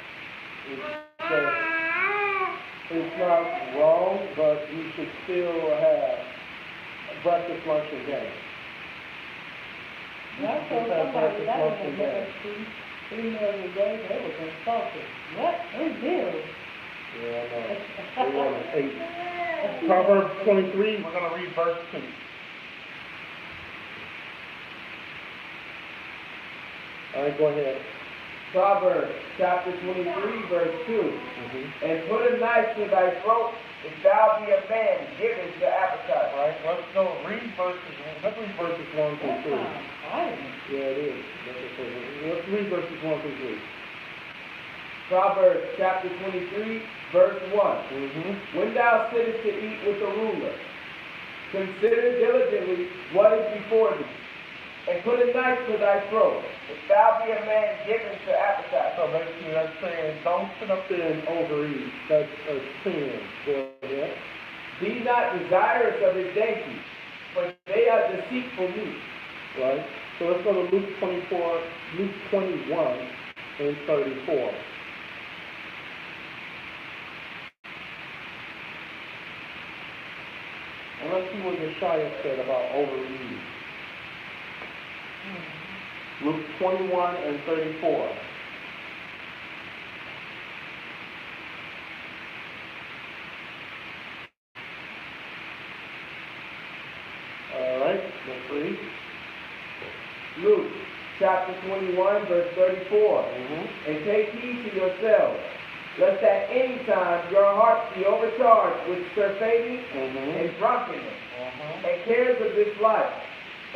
It's not wrong, but you should still have breakfast, lunch, and dinner.
I told somebody that was a minute, 3 meals a day, they was insulted. What? 3 meals?
Yeah, I know. We want to 8. Proverbs 23, we're going to read verse 2. All right, go ahead.
Proverbs chapter 23, verse 2.
Mm-hmm.
And put a knife to thy throat, if thou be a man given to appetite.
All right, let's go read verses. Let's read verses 1 through 3. Yeah, it is. Let's read verses 1 through 3.
Proverbs chapter 23, verse 1.
Mm-hmm.
When thou sittest to eat with the ruler, consider diligently what is before thee, and put a knife to thy throat, if thou be a man given to appetite.
So basically that's saying don't sit up there and overeat. That's a sin. Go ahead.
Be not desirous of his dainties, for they are deceitful meat.
Right? So let's go to Luke 21 and 34. And let's see what Yeshaya said about overeating. Luke 21 and 34. All right, let's read.
Luke chapter 21, verse 34.
Mm-hmm.
And take heed to yourselves, lest at any time your hearts be overcharged with surfeiting and drunkenness, and cares of this life,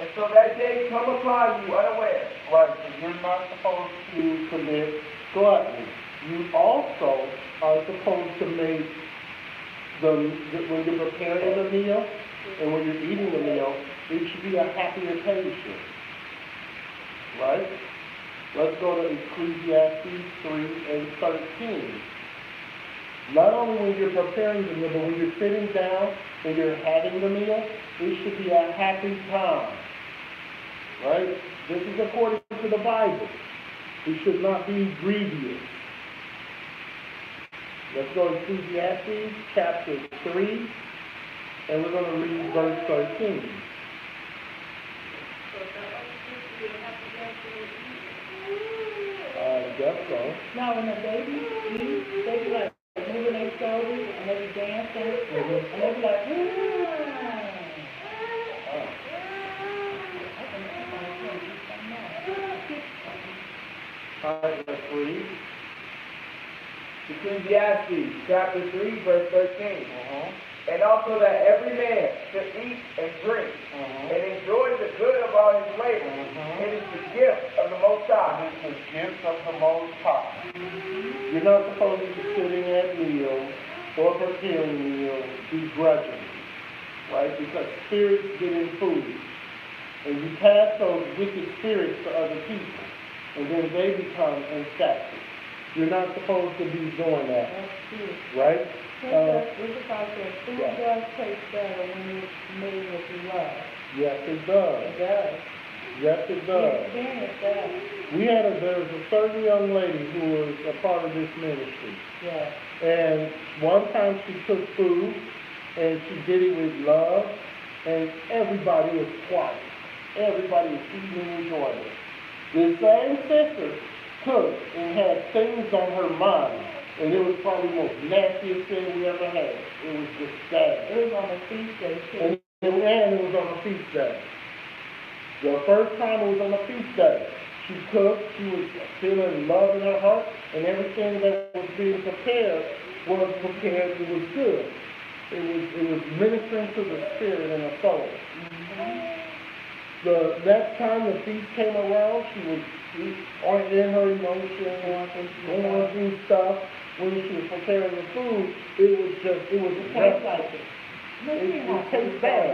and so that day come upon you unaware.
Right, so you're not supposed to commit gluttony. You also are supposed to make when you're preparing the meal and when you're eating the meal, it should be a happy occasion. Right? Let's go to Ecclesiastes 3 and 13. Not only when you're preparing the meal, but when you're sitting down and you're having the meal, it should be a happy time. Right? This is according to the Bible. It should not be grievous. Let's go to Ecclesiastes chapter 3, and we're going to read verse 13. I guess so.
Now, when the babies eat, they be like moving their shoulders and they be dancing, and they be like,
All right, let's read.
Ecclesiastes chapter 3, verse 13. And also that every man should eat and drink and enjoy the good of all his labor. It is the gift of the Most High.
It is the gift of the Most High. You're not supposed to be sitting at meals or preparing meals begrudgingly, right? Because spirits get in food. And you pass those wicked spirits to other people, and then they become infected. You're not supposed to be doing that,
that's true.
right?
It's about that food does taste better when it's made with love.
Yes, it does.
It does.
Yes, it does.
Experience that.
There was a certain young lady who was a part of this ministry.
Yeah.
And one time she took food, and she did it with love, and everybody was quiet. Everybody was eating and enjoying it. The same sister took and had things on her mind, and it was probably the most nastiest thing we ever had. It was just bad.
It was on a feast day, too.
And it was on a feast day. The first time it was on a feast day. She cooked, she was feeling love in her heart, and everything that was being prepared was prepared, it was good. It was ministering to the spirit and the soul. The next time the feast came around, she was in her emotions, going through stuff. When she was preparing the food, it was
Taste like it.
it tastes bad,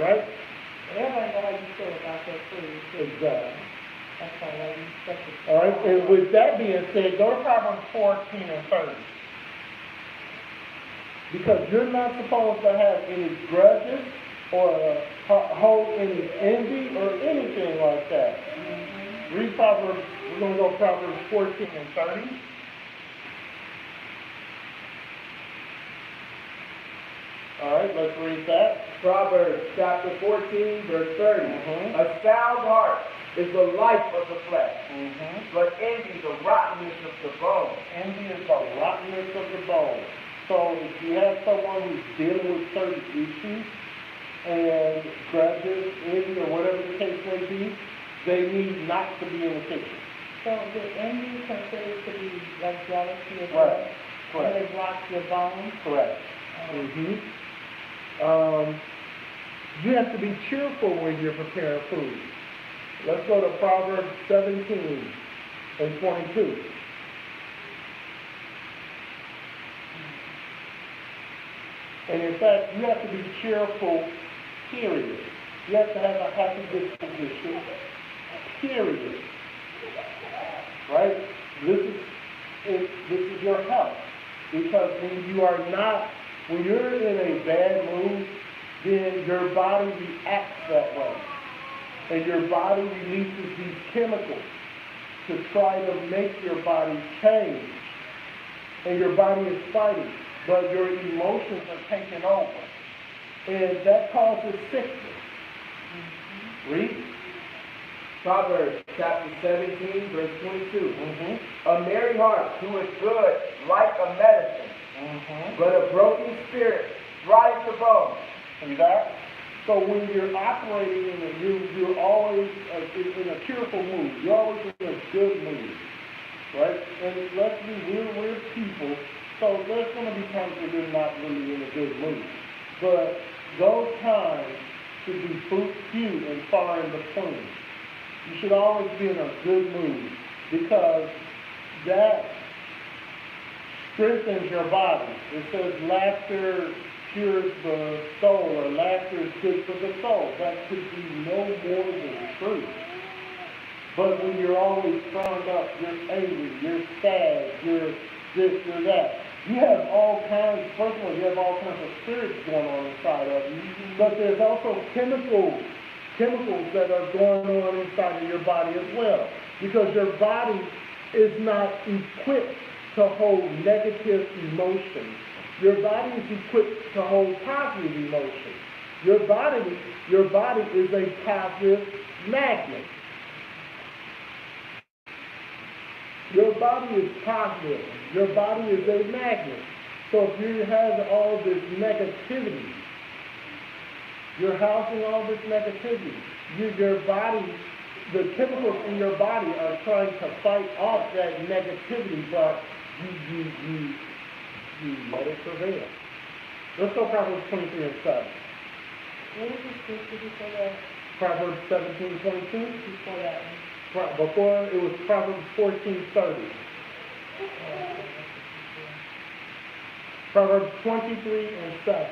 right?
Everybody know how you feel about that food.
Exactly.
That's all right. You expect it.
All right, and with that being said, go to Proverbs 14 and 30. Because you're not supposed to have any grudges or hold any envy or anything like that. Read Proverbs, we're going to go Proverbs 14 and 30. All right, let's read that.
Proverbs chapter 14, verse 30.
Mhm.
A sound heart is the life of the flesh,
But
but envy the rottenness of the bones.
envy is the rottenness of the bone. So if you have someone who's dealing with certain issues and grudges, envy, or whatever the case may be, they need not to be in the kitchen.
So the envy considered to be like jealousy as
Right.
well?
Correct.
And it rocks your bones?
Correct. You have to be cheerful when you're preparing food. Let's go to Proverbs 17 and 22. And in fact, you have to be cheerful, period. You have to have a happy disposition, period. Right? This is your health. Because when you're in a bad mood, then your body reacts that way. And your body releases these chemicals to try to make your body change. And your body is fighting, but your emotions are taking over. And that causes sickness. Read.
Proverbs chapter 17, verse 22. A merry heart doeth good like a medicine, but a broken spirit dries the bones.
See that? So when you're operating you're always in a cheerful mood. You're always in a good mood, right? And let's be real, we're people. So there's going to be times where you're not really in a good mood. But those times should be few and far in between. You should always be in a good mood because that strengthens your body. It says laughter cures the soul, or laughter is good for the soul. That could be no more than true. But when you're always burned up, you're angry, you're sad, you're this, you're that. You have all kinds, first of all, you have all kinds of spirits going on inside of you, but there's also chemicals that are going on inside of your body as well. Because your body is not equipped to hold negative emotions. Your body is equipped to hold positive emotions. Your body is a positive magnet. Your body is positive. Your body is a magnet. So if you have all this negativity, you're housing all this negativity. Your body, the chemicals in your body are trying to fight off that negativity, but you let it prevail. Let's go Proverbs 23 and 7.
What was the scripture before that?
Proverbs 17:22.
Before that one?
Before it was Proverbs 14:30. Proverbs 23 and 7.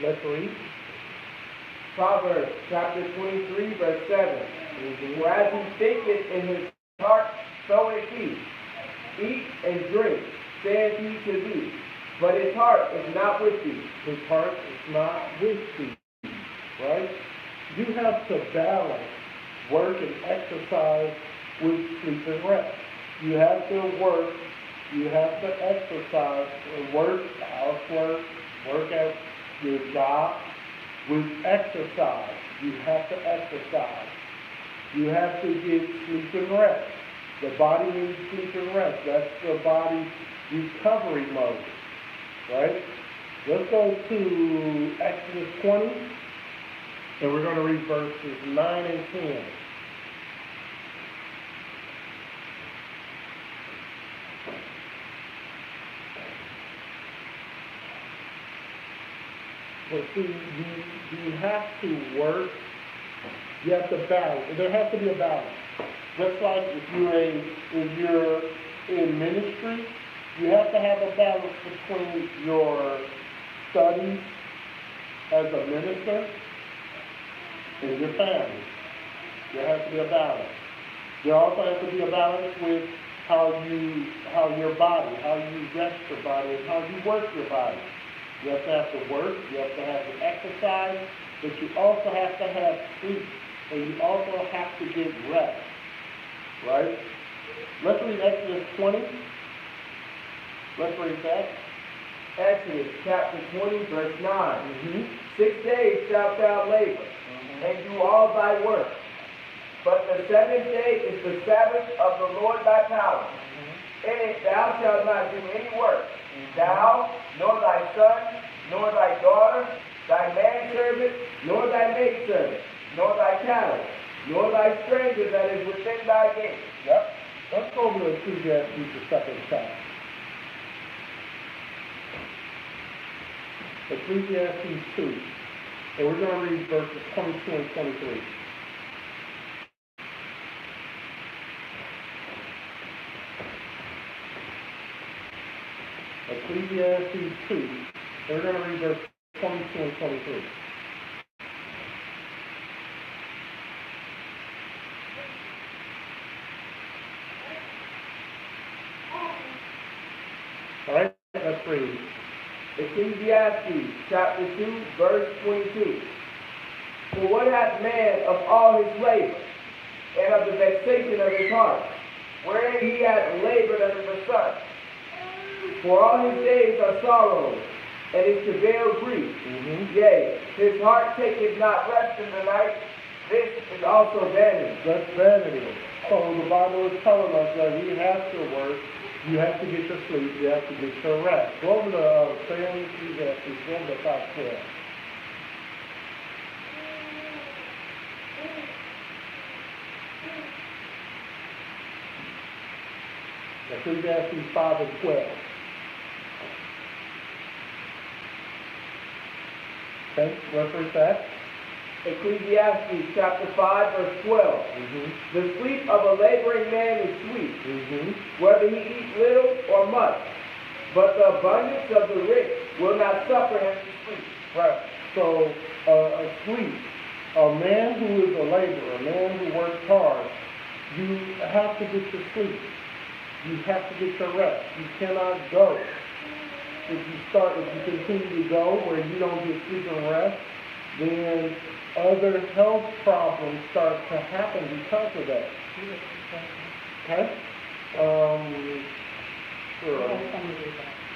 Let's read.
Proverbs chapter 23, verse 7. For as he thinketh in his heart, so is he. Eat and drink, saith he to thee, but his heart is not with thee.
His heart is not with thee. Right? You have to balance work and exercise with sleep and rest. You have to work, you have to exercise, work, housework, work at your job. With exercise, you have to exercise. You have to get sleep and rest. The body needs sleep and rest. That's the body's recovery mode, right? Let's go to Exodus 20, and we're going to read verses 9 and 10. But see, you have to work, you have to balance. There has to be a balance. Just like if you're in ministry, you have to have a balance between your studies as a minister and your family. There has to be a balance. There also has to be a balance with how your body, how you rest your body, and how you work your body. You have to work, you have to have the exercise, but you also have to have sleep, and you also have to get rest, right? Let's read Exodus 20. Let's read that.
Exodus chapter 20, verse 9.
Mm-hmm.
6 days shalt thou labor, and do all thy work. But the seventh day is the Sabbath of the Lord thy power. In it thou shalt not do any work, thou, nor thy son, nor thy daughter, thy manservant, nor thy maidservant, nor thy cattle, nor thy stranger that is within thy gates.
Yep. Let's go over to Ecclesiastes, the second chapter. Ecclesiastes 2. And we're going to read verses 22 and 23. Ecclesiastes 2. And we're going to read verses 22 and 23. All right, let's read.
Ecclesiastes chapter 2, verse 22. For what hath man of all his labor, and of the vexation of his heart, wherein he hath labored under the sun? For all his days are sorrows, and his travail grief. Yea, his heart taketh not rest in the night. This is also vanity.
That's vanity. So the Bible is telling us that we have to work, you have to get your sleep, you have to get your rest. Go over to Ecclesiastes, go over to 5:12. Ecclesiastes 5 and 12. Okay, reference that.
Ecclesiastes chapter 5, verse 12. The sleep of a laboring man is sweet, whether he eat little or much. But the abundance of the rich will not suffer him to sleep.
Right. So, sleep. A man who is a laborer, a man who works hard, you have to get your sleep. You have to get your rest. You cannot go. If you continue to go where you don't get sleep and rest, then other health problems start to happen because of that. Okay? Sure.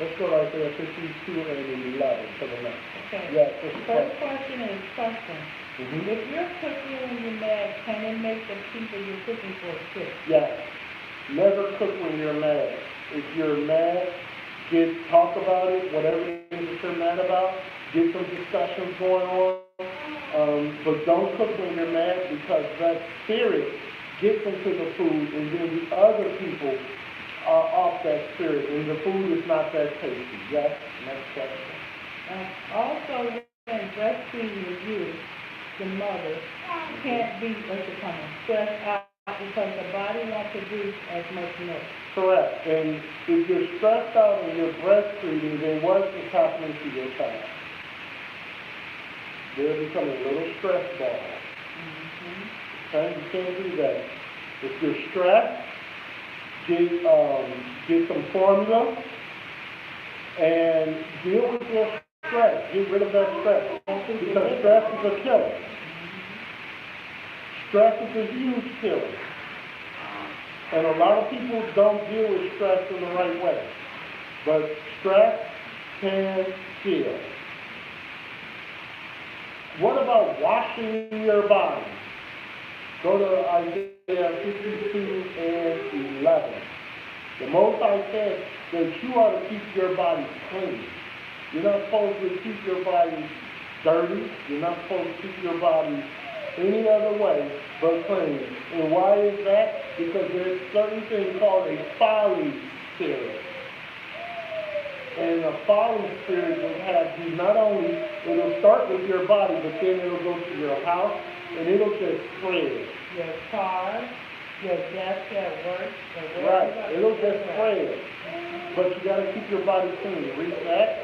Let's go right there, 52 and 11 for the next.
Okay.
Yes,
First question is question.
Mm-hmm.
If you're cooking when you're mad, can it make the people you're cooking for sick?
Yes. Never cook when you're mad. If you're mad, talk about it, whatever it is that you're mad about, get some discussions going on. But don't cook when you're mad, because that spirit gets into the food, and then the other people are off that spirit, and the food is not that tasty. Yes? Next question.
Also, when breastfeeding is used, the mother can't be stressed out because the body won't produce as much milk.
Correct. And if you're stressed out and you're breastfeeding, then what is happening to your child? They're becoming a little stress ball. Okay? You can't do that. If you're stressed, get some formula and deal with your stress. Get rid of that stress. Because stress is a killer. Stress is a huge killer. And a lot of people don't deal with stress in the right way. But stress can kill. What about washing your body? Go to Isaiah 52 and 11. The Most High said that you ought to keep your body clean. You're not supposed to keep your body dirty. You're not supposed to keep your body any other way but clean. And why is that? Because there's certain thing called a folly spirit. And a folly spirit will have you not only, it'll start with your body, but then it'll go to your house, and it'll just spread.
Your car, your desk at work,
Right, it'll just spread. But you gotta keep your body clean. Read that.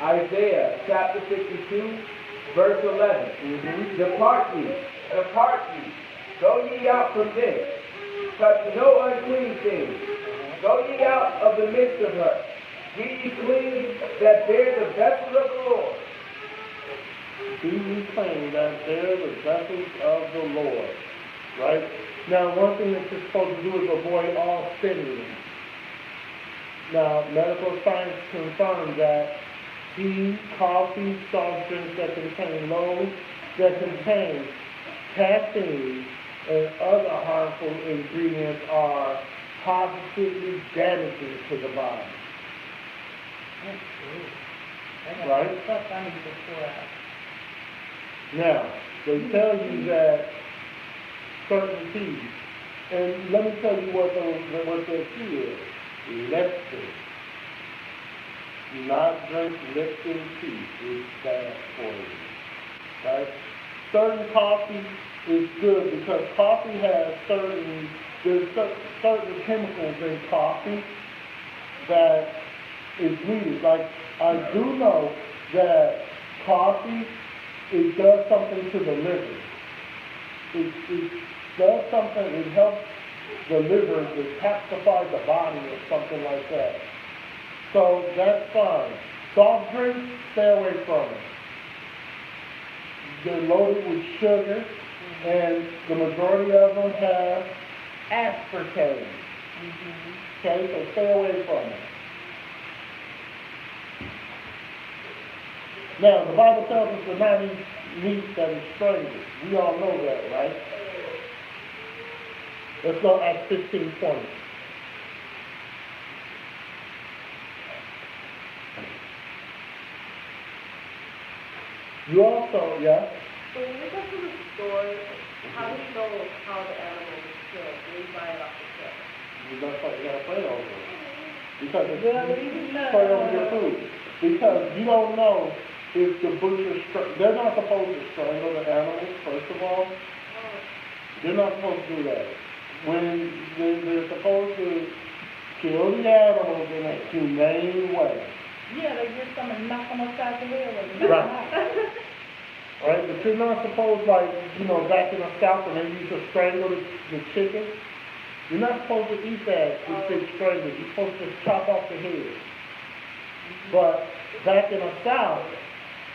Isaiah chapter 52, verse 11. Depart ye, go ye out from thence, touch no unclean thing. Go ye out of the midst of her. Be ye clean that bear the vessels of the Lord.
Be ye clean that bear the vessels of the Lord. Right? Now, one thing that you're supposed to do is avoid all stimulants. Now, medical science confirms that tea, coffee, soft drinks that contain caffeine and other harmful ingredients are positively damaging to the body. Right?
Stuff I need to pour out.
Now, they tell you that certain teas, and let me tell you what their tea is. Lipton. Do not drink Lipton tea. It's bad for you. Right? Certain coffee is good because coffee has certain chemicals in coffee that is needed. Like, I do know that coffee, it does something to the liver. It does something, it helps the liver detoxify the body or something like that. So that's fine. Soft drinks, stay away from it. They're loaded with sugar, and the majority of them have aspartame. Okay, so stay away from it. Now, the Bible tells us to not eat meat that is strangled. We all know that, right? Let's go Acts 15:20. You also, yeah?
So when we go to the store, how do we know how the animal is killed? Do we buy it off the shelf?
You gotta pray over it. Because it's
Well, even
pray over your food. Because you don't know if the butcher, they're not supposed to strangle the animals, first of all. They're not supposed to do that. When they're supposed to kill the animals in a humane way.
Yeah, they get some and knock them upside the head with it.
Right. Right, but you're not supposed, like, back in the South when they used to strangle the chicken. You're not supposed to eat that with big strangled. You're supposed to chop off the head. But back in the South,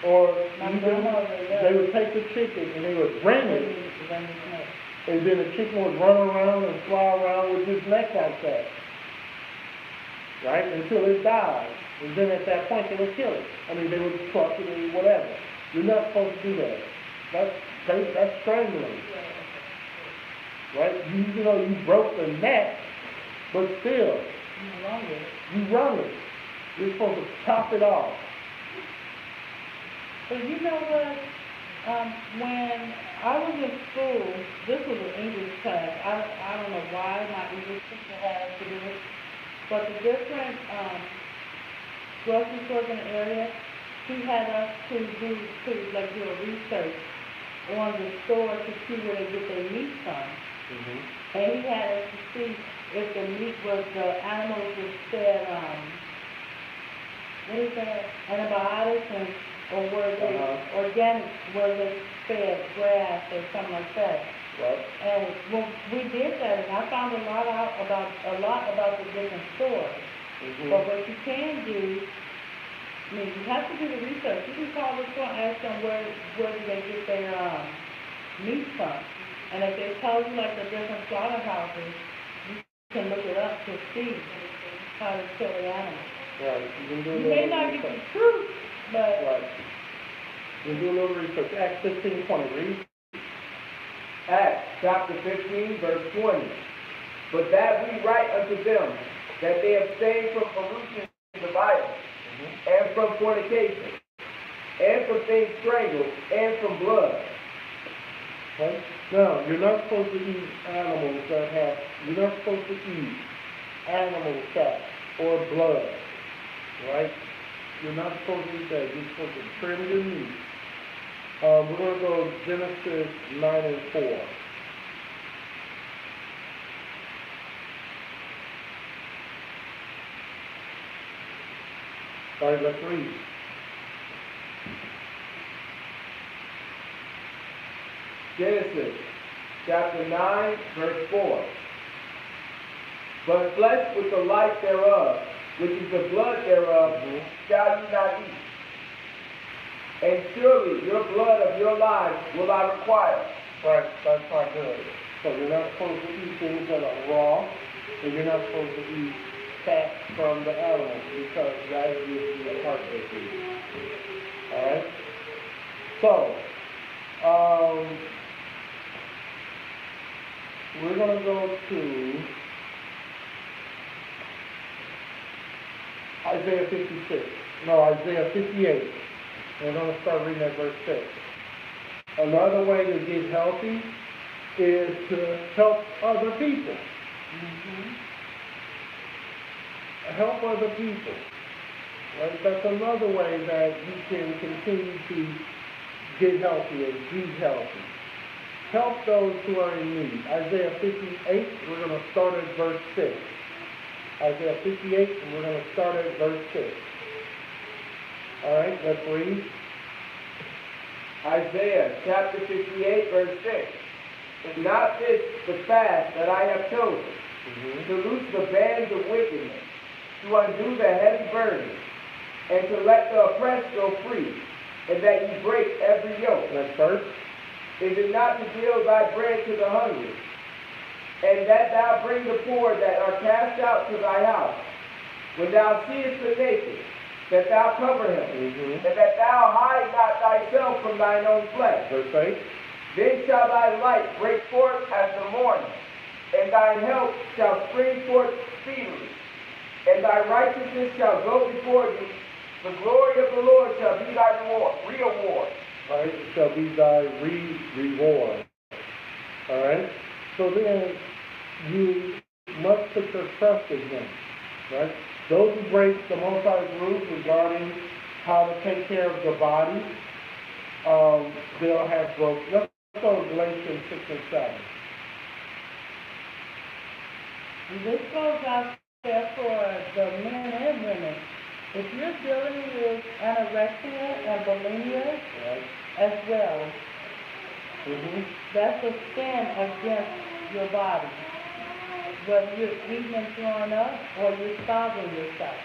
or even, they would take the chicken and they would wring it, and then the chicken would run around and fly around with his neck like that. Right? Until it died. And then at that point they would kill it. I mean, they would crush it or whatever. You're not supposed to do that. That's strangling. Right? You broke the neck, but still, you wrung it. You're supposed to chop it off.
But you know what? When I was in school, this was an English class. I don't know why my English teacher had us to do it, but the different grocery stores in the area, he had us to do a research on the store to see where they get their meat from. And he had us to see if the meat was, the animals was fed, what is that, antibiotics, or were they organic, were they fed grass or something like that.
Right.
And when we did that, and I found a lot about the different stores. But what you can do, I mean, you have to do the research. You can call the store and ask them where do they get their meat from. And if they tell you like the different slaughterhouses, you can look it up to see how to kill the animal.
Right.
You may not get the truth, but
right. You do a little research. Acts 15:20. Read.
Acts chapter 15, verse 20. But that we write unto them, that they abstain from pollution of the Bible, and from fornication, and from things strangled, and from blood.
Okay? Now, you're not supposed to eat animals that have, you're not supposed to eat animal fat or blood, right? You're not supposed to eat that. You're supposed to trim your meat. We're going to go Genesis 9 and 4. All right, let's read.
Genesis chapter 9, verse 4. But flesh with the life thereof, which is the blood thereof, shall you not eat. And surely your blood of your lives will I require.
Right, that's not good. So you're not supposed to eat things that are raw, and you're not supposed to eat fat from the animal, because that gives you a heart disease. All right? So, we're going to go to Isaiah 56. No, Isaiah 58. We're going to start reading at verse 6. Another way to get healthy is to help other people. Help other people. Right? That's another way that you can continue to get healthy and be healthy. Help those who are in need. Isaiah 58, we're going to start at verse 6. Isaiah 58, and we're going to start at verse 6. All right, let's read.
Isaiah chapter 58, verse 6. Is not this the fast that I have chosen, to loose the bands of wickedness, to undo the heavy burden, and to let the oppressed go free, and that you break every yoke?
Next verse.
Is it not to deal thy bread to the hungry, and that thou bring the poor that are cast out to thy house? When thou seest the naked, that thou cover him, and that thou hide not thyself from thine own flesh.
Verse 8.
Then shall thy light break forth as the morning, and thine help shall spring forth speedily, and thy righteousness shall go before thee. The glory of the Lord shall be thy reward.
Right? It shall be thy reward. All right? So then, you must put your trust in him. Right? Those who break the Most High's rules regarding how to take care of the body, they'll have growth. Let's go to Galatians 6 and 7.
And this goes out there for the men and women. If you're dealing with anorexia and bulimia as well, that's a sin against your body. Whether you're eating and throwing up or you're starving yourself.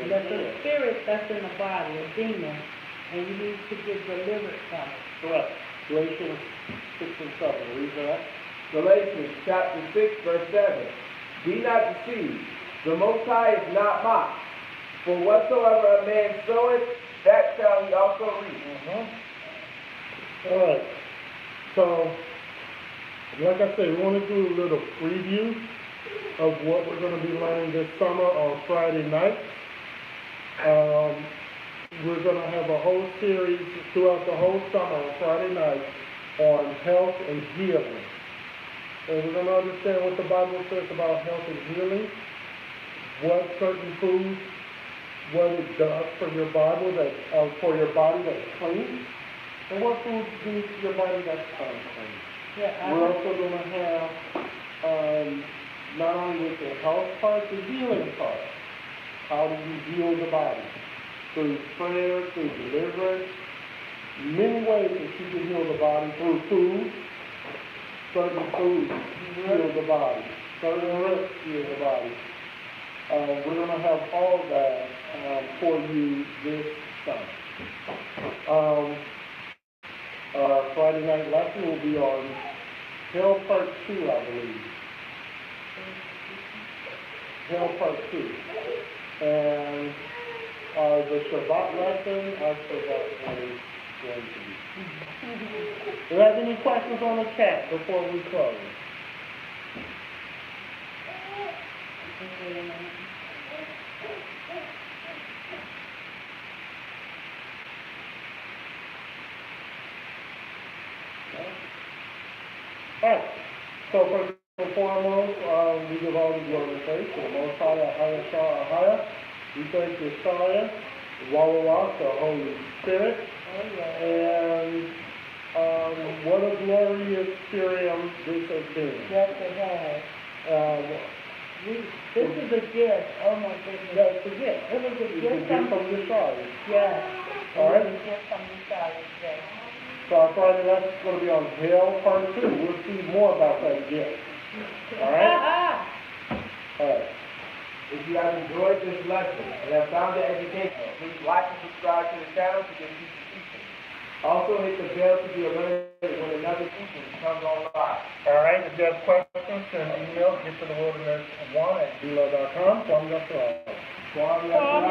That's a spirit that's in the body, a demon, and you need to get delivered from it.
Correct. Galatians 6 and 7. Read that.
Galatians chapter 6, verse 7. Be not deceived. The Most High is not mocked. For whatsoever a man soweth, that shall he also reap.
All right. So, like I said, we want to do a little preview of what we're going to be learning this summer on Friday night. We're going to have a whole series throughout the whole summer on Friday night on health and healing. And we're going to understand what the Bible says about health and healing, what certain foods, what it does for your body that's clean, and what foods do for your body that's unclean. We're also going to have not only with the health part, the healing part. How do you heal the body? Through prayer, through deliverance. Many ways that you can heal the body through food. Certain foods heal the body. Certain rest heal the body. We're going to have all that for you this summer. Our Friday night lesson will be on Hell Part 2, I believe. Hell Part 2. And the Shabbat lesson, I forgot what it is. going to be. Do you have any questions on the chat before we close? Alright, so first and foremost, we give all the glory and praise to the Most High, Ahaya. We thank Yeshua, Wawa, the Holy Spirit, and what a glorious experience this has been.
Yes, it has. This is a gift, oh my goodness.
That's a gift.
It was a
It's a
gift
gift
from,
from Yeshua.
yes.
All right.
It was a gift from the side, yes.
So our Friday lesson is going to be on hell part 2. We'll see more about that gift. All right? All right.
If you have enjoyed this lesson and have found it educational, please like and subscribe to the channel to get future teachings. Also hit the bell to be alerted when another teaching comes online.
All right. If you have questions, send an email, gettothewilderness1@gmail.com. Kwame Yashua.